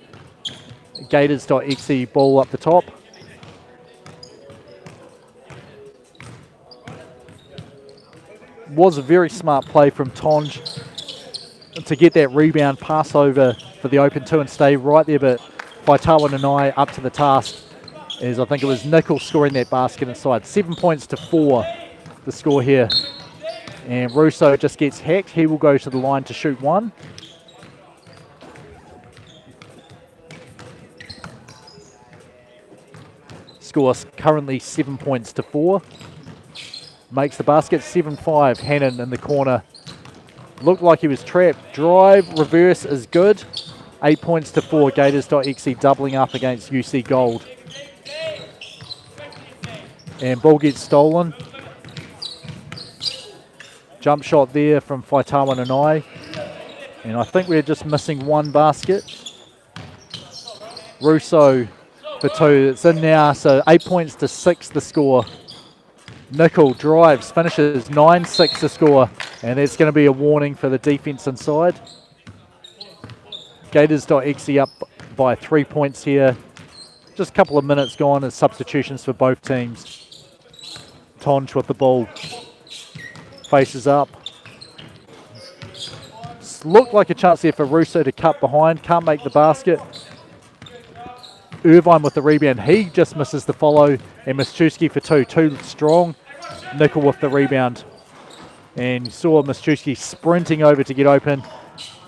Gators.exe ball up the top. Was a very smart play from Tonge to get that rebound, pass over for the open 2 and stay right there, but Whaitawa and I up to the task, as I think it was Nickel scoring that basket inside. 7 points to 4, the score here. And Russo just gets hacked. He will go to the line to shoot 1. Score currently 7 points to 4. Makes the basket. 7-5. Hannon in the corner. Looked like he was trapped. Drive, reverse is good. 8 points to 4. Gators.exe doubling up against UC Gold. And ball gets stolen. Jump shot there from Whaitawa and I. And I think we're just missing 1 basket. Russo for 2. It's in now, so 8 points to 6 the score. Nickel drives, finishes 9-6 the score. And that's going to be a warning for the defense inside. Gators.exe up by 3 points here. Just a couple of minutes gone as substitutions for both teams. Tonge with the ball. Faces up. Looked like a chance there for Russo to cut behind. Can't make the basket. Irvine with the rebound. He just misses the follow. And Miszczewski for 2. 2 strong. Nickel with the rebound. And you saw Miszczewski sprinting over to get open.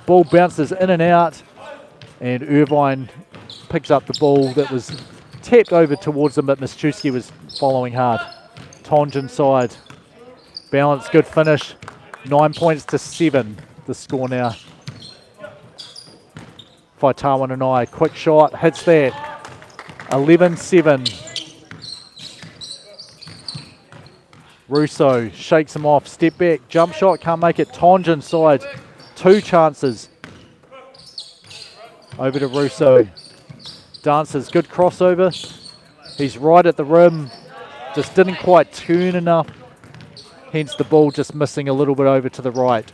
Ball bounces in and out. And Irvine picks up the ball that was tapped over towards him, but Miszczewski was following hard. Tonge inside. Balance, good finish. 9 points to 7, the score now. Whaitawa and I, quick shot, hits that. 11-7. Russo shakes him off, step back, jump shot, can't make it. Tonge inside, 2 chances. Over to Russo. Dances, good crossover. He's right at the rim, just didn't quite turn enough. Hence the ball just missing a little bit over to the right.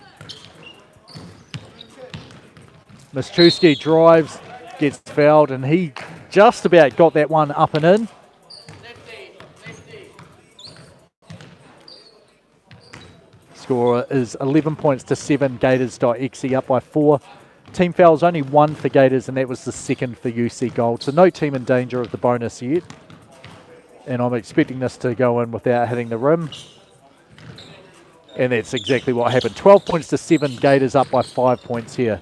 Miszczewski drives, gets fouled, and he just about got that one up and in. Score is 11 points to 7, Gators.exe up by 4. Team fouls only 1 for Gators, and that was the second for UC Gold. So no team in danger of the bonus yet. And I'm expecting this to go in without hitting the rim. And that's exactly what happened. 12 points to 7, Gators up by 5 points here.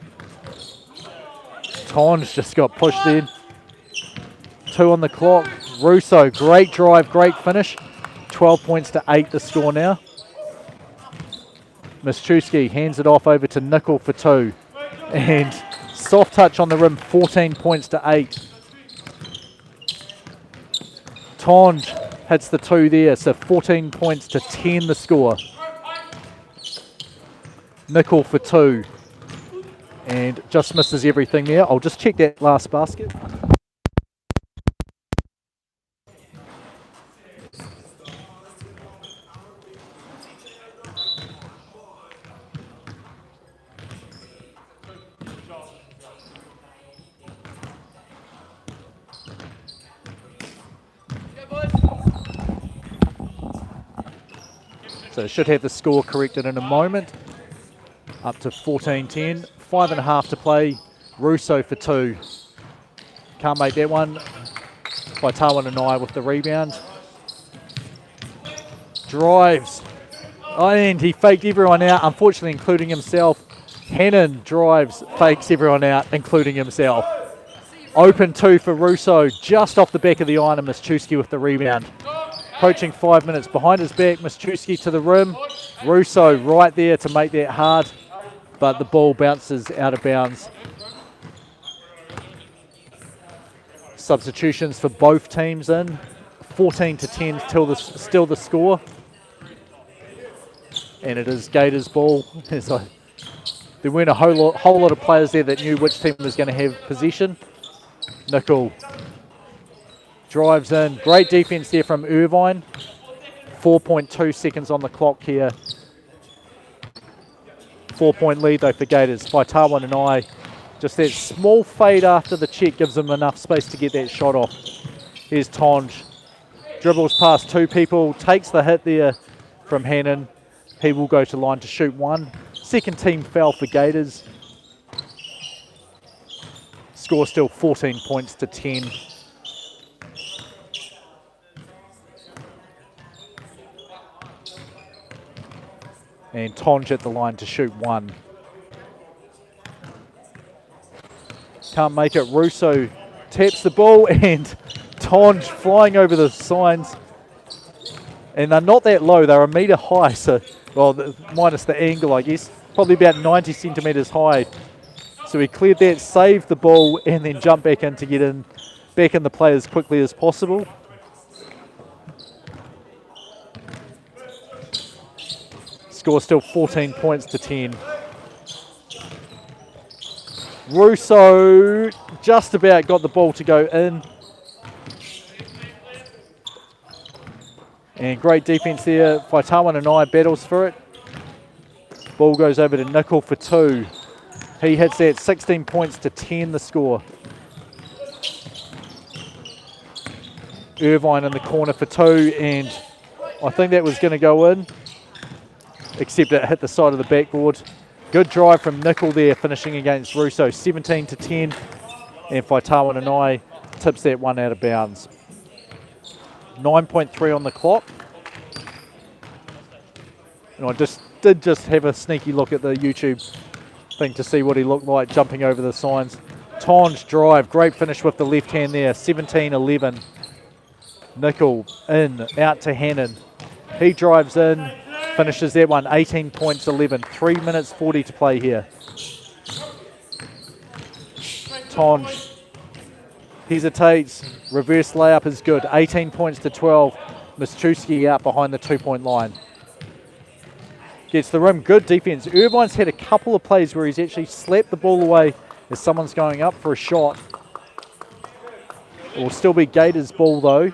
Tonge just got pushed in. 2 on the clock. Russo, great drive, great finish. 12 points to 8 the score now. Miszczewski hands it off over to Nickel for 2. And soft touch on the rim, 14 points to 8. Tonge hits the 2 there, so 14 points to 10 the score. Nickel for 2. And just misses everything there. I'll just check that last basket. So should have the score corrected in a moment. Up to 14-10. 5.5 to play. Russo for 2. Can't make that one. Whaitawa and I with the rebound. Drives. And he faked everyone out, unfortunately including himself. Hannon drives, fakes everyone out, including himself. Open 2 for Russo, just off the back of the iron, and Miszczewski with the rebound. Approaching 5 minutes behind his back, Miszczewski to the rim. Russo right there to make that hard, but the ball bounces out of bounds. Substitutions for both teams in. 14-10 still the score. And it is Gators ball, as I There weren't a whole lot of players there that knew which team was going to have possession. Nickel drives in. Great defense there from Irvine. 4.2 seconds on the clock here. 4-point lead though for Gators. Whaitawa and I, just that small fade after the check gives them enough space to get that shot off. Here's Tonge. Dribbles past two people, takes the hit there from Hannon. He will go to line to shoot one. Second team foul for Gators. Score still 14 points to 10. And Tonge at the line to shoot one. Can't make it. Russo taps the ball and Tonge flying over the signs. And they're not that low, they're a metre high, so, well, minus the angle, I guess. Probably about 90 centimetres high. So he cleared that, saved the ball, and then jumped back in to get in, back in the play as quickly as possible. Score still 14 points to 10. Russo just about got the ball to go in. And great defense there. Whaitawa and I battles for it. Ball goes over to Nickel for two. He hits that, 16 points to 10 the score. Irvine in the corner for two, and I think that was going to go in, except it hit the side of the backboard. Good drive from Nickel there, finishing against Russo, 17 to 10. And Whaitawa and I tips that one out of bounds. 9.3 on the clock. And I did have a sneaky look at the YouTube thing to see what he looked like jumping over the signs. Tonge drive, great finish with the left hand there, 17-11. Nickel in, out to Hannon. He drives in, finishes that one, 18 points, 11. 3 minutes 40 to play here. Tonge hesitates, reverse layup is good, 18 points to 12. Miszczewski out behind the 2-point line. Gets the rim, good defense. Irvine's had a couple of plays where he's actually slapped the ball away as someone's going up for a shot. It will still be Gators' ball though.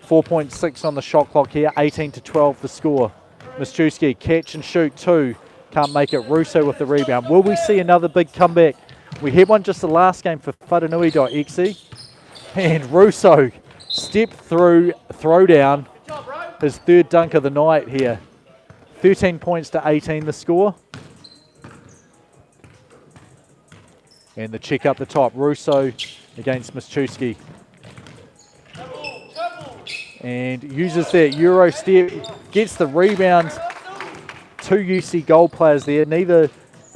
4.6 on the shot clock here, 18 to 12 the score. Miszczewski, catch and shoot two. Can't make it. Russo with the rebound. Will we see another big comeback? We had one just the last game for Whanganui.exe. And Russo, step through, throw down. His third dunk of the night here. 13 points to 18 the score. And the check up the top. Russo against Miszczewski. And uses that Euro step. Gets the rebound. Two UC Gold players there.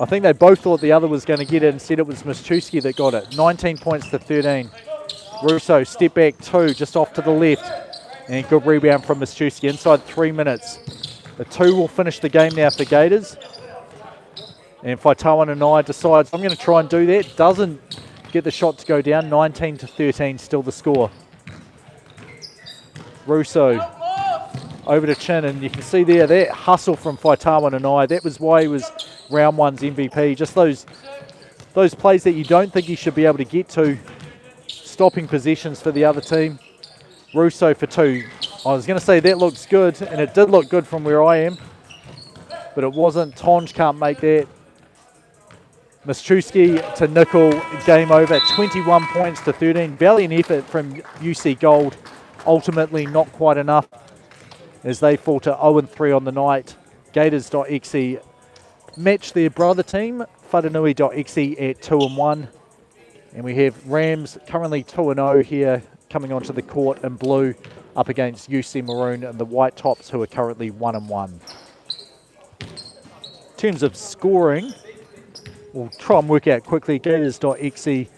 I think they both thought the other was going to get it. Instead it was Miszczewski that got it. 19 points to 13. Russo, step back two, just off to the left. And good rebound from Miszczewski inside 3 minutes. The two will finish the game now for Gators. And Whaitawa and I decides, I'm going to try and do that. Doesn't get the shot to go down. 19 to 13, still the score. Russo over to Chin, and you can see there that hustle from Whaitawa and I. That was why he was round one's MVP. Just those plays that you don't think he should be able to get to. Stopping possessions for the other team. Russo for two. I was going to say that looks good, and it did look good from where I am, but it wasn't. Tonge can't make that. Miszczewski to Nickel, game over. 21 points to 13. Valiant effort from UC Gold. Ultimately not quite enough as they fall to 0-3 on the night. Gators.exe match their brother team, Whanganui.exe at 2-1. And we have Rams currently 2-0 here, coming onto the court in blue, up against UC Maroon and the White Tops, who are currently 1-1. In terms of scoring, we'll try and work out quickly. Gators.exe,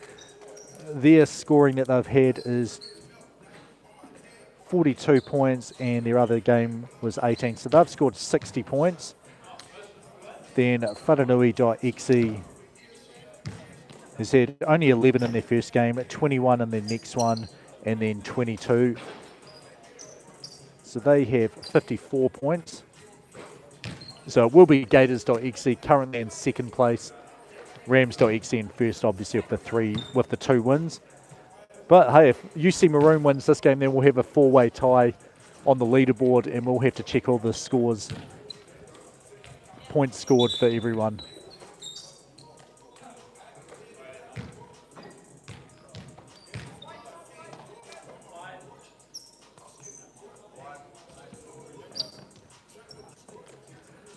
their scoring that they've had is 42 points, and their other game was 18. So they've scored 60 points. Then Whanganui.exe has had only 11 in their first game, 21 in their next one, and then 22. So they have 54 points. So it will be Gators.exe currently in second place. Rams.exe in first, obviously, with the 2 wins. But hey, if UC Maroon wins this game, then we'll have a 4-way tie on the leaderboard, and we'll have to check all the scores, points scored for everyone.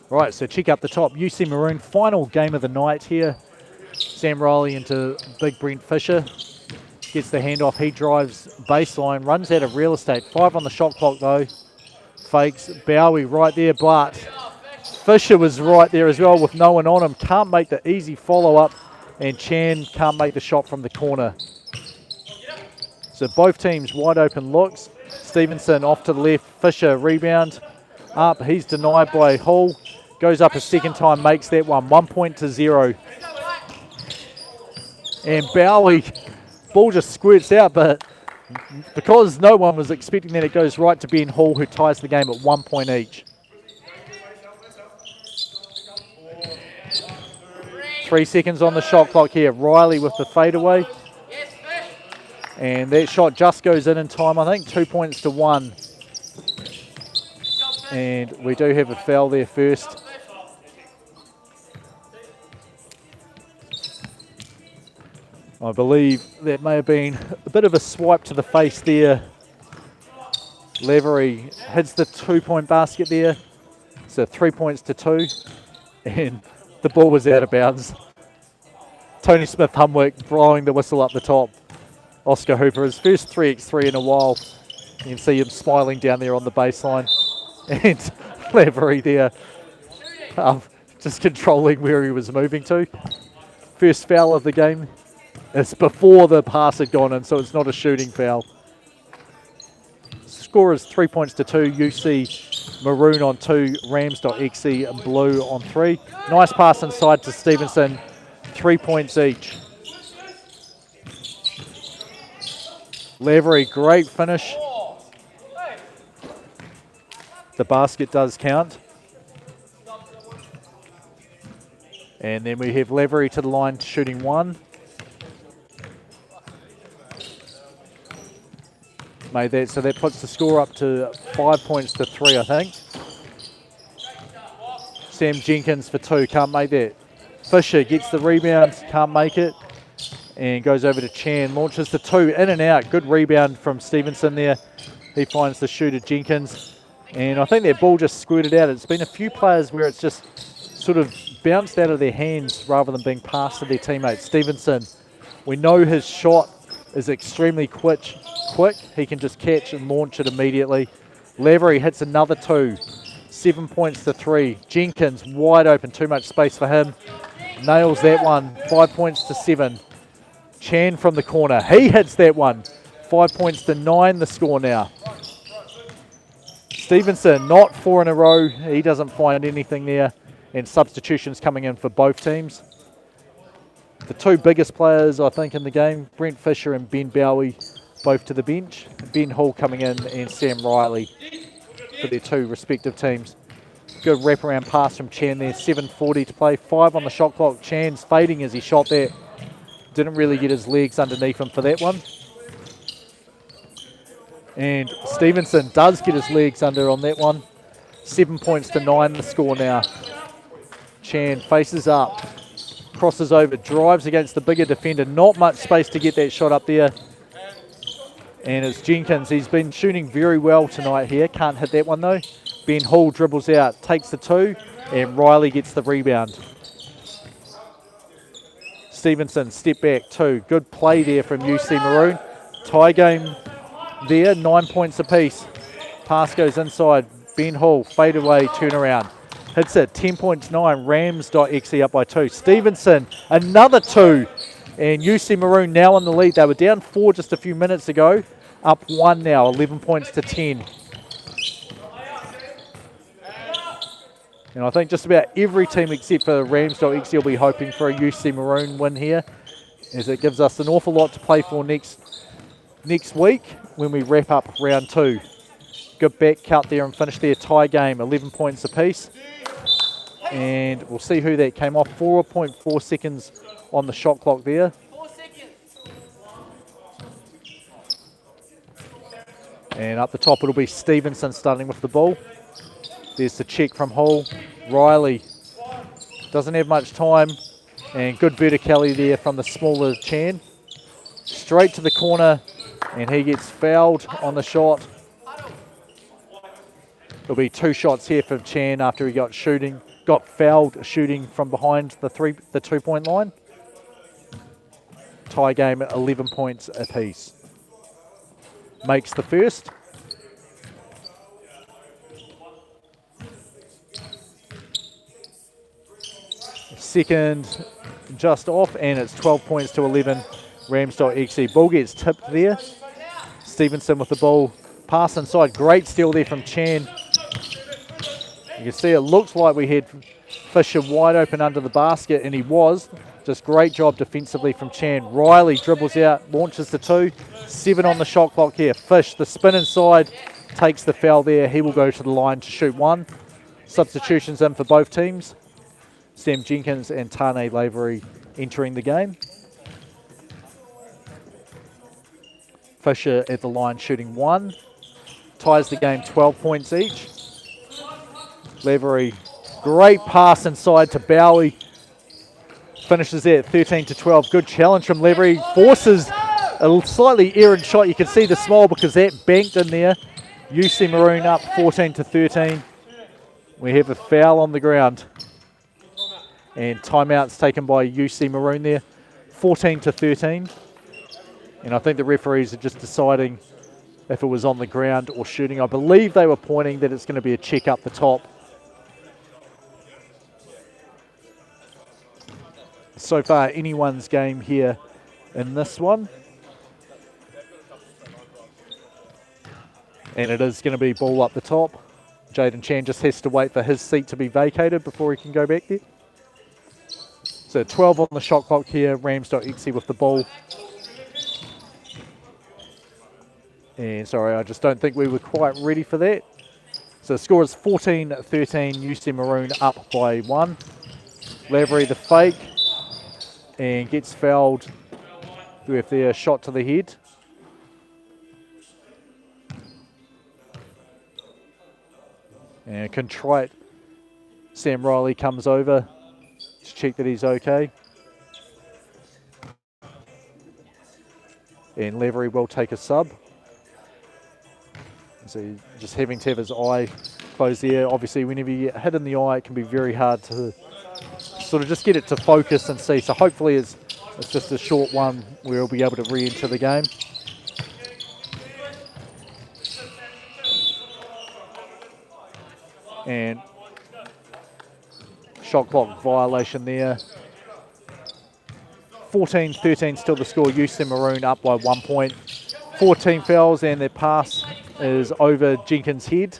Right, so check out the top. UC Maroon, final game of the night here. Sam Riley into Big Brent Fisher. Gets the handoff, he drives baseline, runs out of real estate. 5 on the shot clock though. Fakes, Bowie right there, but Fisher was right there as well with no one on him. Can't make the easy follow-up, and Chan can't make the shot from the corner. So both teams wide open looks. Stevenson off to the left, Fisher rebound. Up, he's denied by Hull. Goes up a second time, makes that one. 1 point to 0. And Bowie, ball just squirts out, but because no one was expecting that, it goes right to Ben Hall, who ties the game at 1 point each. 3 seconds on the shot clock here. Riley with the fadeaway. And that shot just goes in time, I think. 2 points to 1. And we do have a foul there first. I believe that may have been a bit of a swipe to the face there. Lavery hits the 2-point basket there. So 3 points to 2. And the ball was out of bounds. Tony Smith-Humwick blowing the whistle up the top. Oscar Hooper, his first 3x3 in a while. You can see him smiling down there on the baseline. And Lavery there, just controlling where he was moving to. First foul of the game. It's before the pass had gone in, so it's not a shooting foul. Score is 3 points to 2. UC Maroon on 2. Rams.exe Blue on 3. Nice pass inside to Stevenson. 3 points each. Lavery, great finish. The basket does count. And then we have Lavery to the line shooting 1. Made that, so that puts the score up to 5 points to 3, I think. Sam Jenkins for 2, can't make that. Fisher gets the rebound, can't make it. And goes over to Chan, launches the 2, in and out. Good rebound from Stevenson there. He finds the shooter Jenkins. And I think that ball just squirted out. It's been a few players where it's just sort of bounced out of their hands rather than being passed to their teammates. Stevenson, we know his shot is extremely quick. He can just catch and launch it immediately. Lavery hits another 2. 7 points to 3. Jenkins wide open, too much space for him. Nails that one. 5 points to 7. Chan from the corner. He hits that one. 5 points to 9 the score now. Stevenson, not 4 in a row. He doesn't find anything there. And substitutions coming in for both teams. The 2 biggest players, I think, in the game, Brent Fisher and Ben Bowie, both to the bench. Ben Hall coming in and Sam Riley for their 2 respective teams. Good wraparound pass from Chan there. 7:40 to play. 5 on the shot clock. Chan's fading as he shot there. Didn't really get his legs underneath him for that one. And Stevenson does get his legs under on that one. 7 points to 9 the score now. Chan faces up. Crosses over, drives against the bigger defender. Not much space to get that shot up there. And it's Jenkins. He's been shooting very well tonight here. Can't hit that one though. Ben Hall dribbles out, takes the 2, and Riley gets the rebound. Stevenson, step back 2. Good play there from UC Maroon. Tie game there, 9 points apiece. Pass goes inside. Ben Hall, fade away, turnaround. Hits it, 10 points 9. Rams.exe up by 2. Stevenson, another 2. And UC Maroon now on the lead. They were down 4 just a few minutes ago. Up 1 now, 11 points to 10. And I think just about every team except for Rams.exe will be hoping for a UC Maroon win here, as it gives us an awful lot to play for next week when we wrap up round 2. Good back cut there and finish their tie game, 11 points apiece. And we'll see who that came off. 4.4 seconds on the shot clock there. 4 seconds. And up the top it'll be Stevenson starting with the ball. There's the check from Hull. Riley doesn't have much time. And good verticality there from the smaller Chan. Straight to the corner, and he gets fouled on the shot. There'll be 2 shots here for Chan after he got fouled shooting from behind the 2-point line. Tie game at 11 points apiece. Makes the first. Second just off, and it's 12 points to 11. Round.2. Ball gets tipped there. Stevenson with the ball. Pass inside. Great steal there from Chan. You can see it looks like we had Fisher wide open under the basket, and he was. Just great job defensively from Chan. Riley dribbles out, launches the 2. 7 on the shot clock here. Fish, the spin inside, takes the foul there. He will go to the line to shoot 1. Substitutions in for both teams. Sam Jenkins and Tane Lavery entering the game. Fisher at the line shooting 1. Ties the game 12 points each. Lavery, great pass inside to Bowie. Finishes there at 13 to 12. Good challenge from Lavery. Forces a slightly errant shot. You can see the smile because that banked in there. UC Maroon up 14 to 13. We have a foul on the ground. And timeouts taken by UC Maroon there. 14 to 13. And I think the referees are just deciding if it was on the ground or shooting. I believe they were pointing that it's going to be a check up the top. So far, anyone's game here in this one. And it is going to be ball up the top. Jaden Chan just has to wait for his seat to be vacated before he can go back there. So 12 on the shot clock here. Round.2 with the ball. And sorry, I just don't think we were quite ready for that. So the score is 14-13. UC Maroon up by 1. Lavery the fake. And gets fouled with their shot to the head. And contrite Sam Riley comes over to check that he's okay. And Lavery will take a sub. So just having to have his eye closed there. Obviously, whenever you get hit in the eye, it can be very hard to sort of just get it to focus and see. So hopefully it's just a short one where he'll be able to re-enter the game. And shot clock violation there. 14-13 still the score. UC Maroon up by 1 point. 14 fouls and their pass is over Jenkins' head.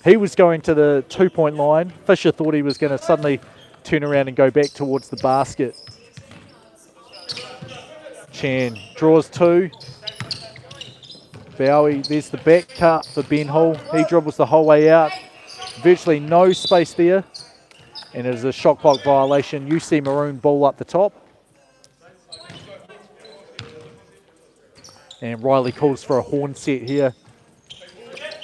He was going to the 2-point line. Fisher thought he was going to suddenly turn around and go back towards the basket. Chan draws 2. Bowie, there's the back cut for Ben Hull. He dribbles the whole way out. Virtually no space there. And it is a shot clock violation. UC Maroon ball up the top. And Riley calls for a horn set here.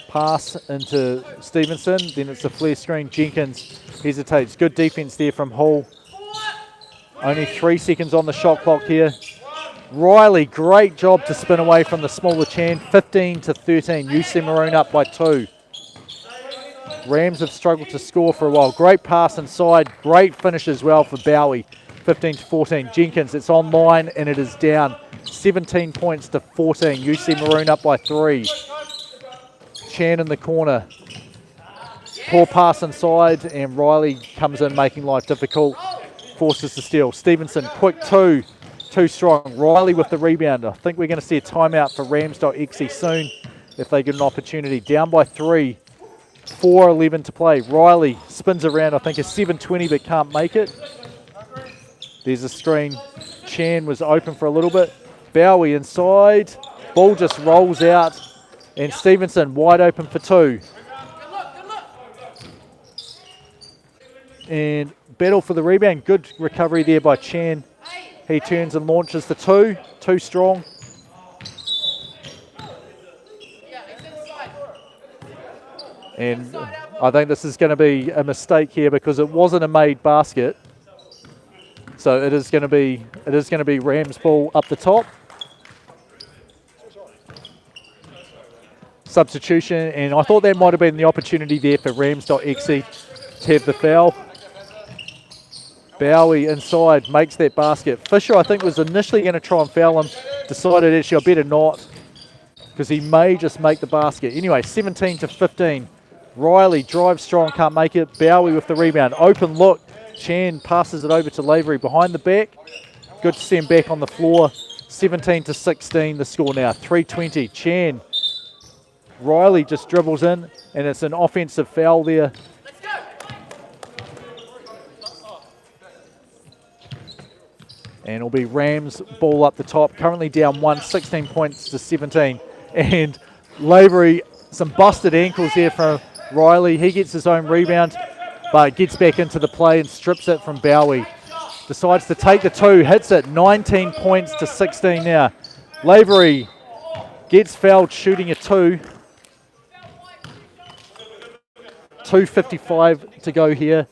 Pass into Stevenson. Then it's a flare screen. Jenkins hesitates. Good defense there from Hull. Only 3 seconds on the shot clock here. Riley, great job to spin away from the smaller Chan. 15-13. UC Maroon up by 2. Rams have struggled to score for a while. Great pass inside. Great finish as well for Bowie. 15-14. Jenkins, it's online and it is down. 17 points to 14. UC Maroon up by 3. Chan in the corner. Poor pass inside and Riley comes in making life difficult. Forces the steal. Stevenson, quick 2. Too strong. Riley with the rebound. I think we're going to see a timeout for Round.2 soon if they get an opportunity. Down by 3. 4:11 to play. Riley spins around. I think a 7:20 but can't make it. There's a screen. Chan was open for a little bit. Bowie inside. Ball just rolls out. And Stevenson wide open for 2. And battle for the rebound. Good recovery there by Chan. He turns and launches the two. Too strong. And I think this is going to be a mistake here because it wasn't a made basket. So it is going to be Rams ball up the top. Substitution, and I thought that might have been the opportunity there for Round.2 to have the foul. Bowie inside makes that basket. Fisher, I think, was initially going to try and foul him. Decided actually I better not because he may just make the basket. Anyway, 17-15. Riley drives strong, can't make it. Bowie with the rebound. Open look. Chan passes it over to Lavery behind the back. Good to see him back on the floor. 17-16 the score now. 3:20. Chan. Riley just dribbles in, and it's an offensive foul there. And it'll be Rams ball up the top. Currently down 1, 16 points to 17. And Lavery, some busted ankles there from Riley. He gets his own rebound, but gets back into the play and strips it from Bowie. Decides to take the two, hits it. 19 points to 16 now. Lavery gets fouled shooting a two. 2:55 to go here.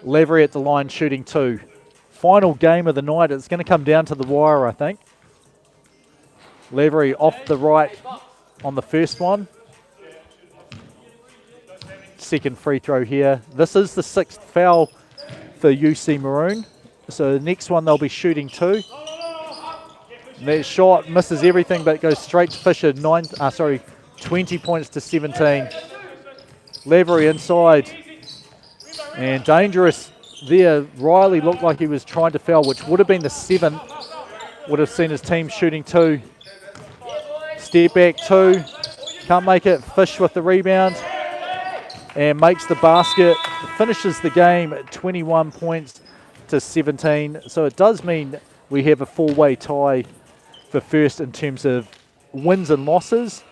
Lavery at the line shooting two. Final game of the night. It's going to come down to the wire, I think. Lavery off the right on the first one. Second free throw here. This is the 6th foul for UC Maroon. So the next one they'll be shooting two. And that shot misses everything but goes straight to Fisher. 20 points to 17. Lavery inside. And dangerous there. Riley looked like he was trying to foul, which would have been the 7th. Would have seen his team shooting two. Step back two. Can't make it. Fish with the rebound. And makes the basket. Finishes the game at 21 points to 17. So it does mean we have a four-way tie for first in terms of wins and losses.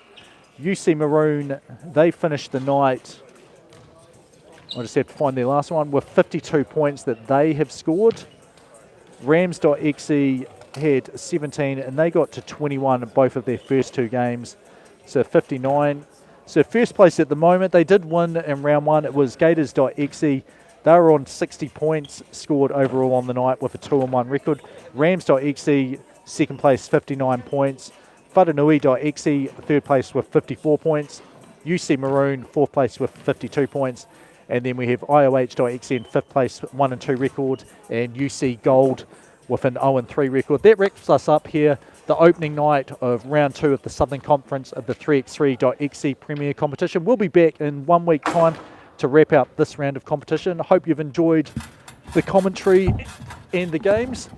UC Maroon, they finished the night, I just have to find their last one, with 52 points that they have scored. Rams.exe had 17 and they got to 21 in both of their first two games. So 59. So first place at the moment, they did win in round one. It was Gators.exe. They were on 60 points scored overall on the night with a 2-1 record. Rams.exe, second place, 59 points. Whananui.exe, third place with 54 points. UC Maroon, fourth place with 52 points. And then we have IOH.exe in fifth place, 1 and 2 record. And UC Gold with an 0-3 record. That wraps us up here, the opening night of round 2 of the Southern Conference of the 3x3.EXE Premier Competition. We'll be back in 1 week time to wrap up this round of competition. I hope you've enjoyed the commentary and the games.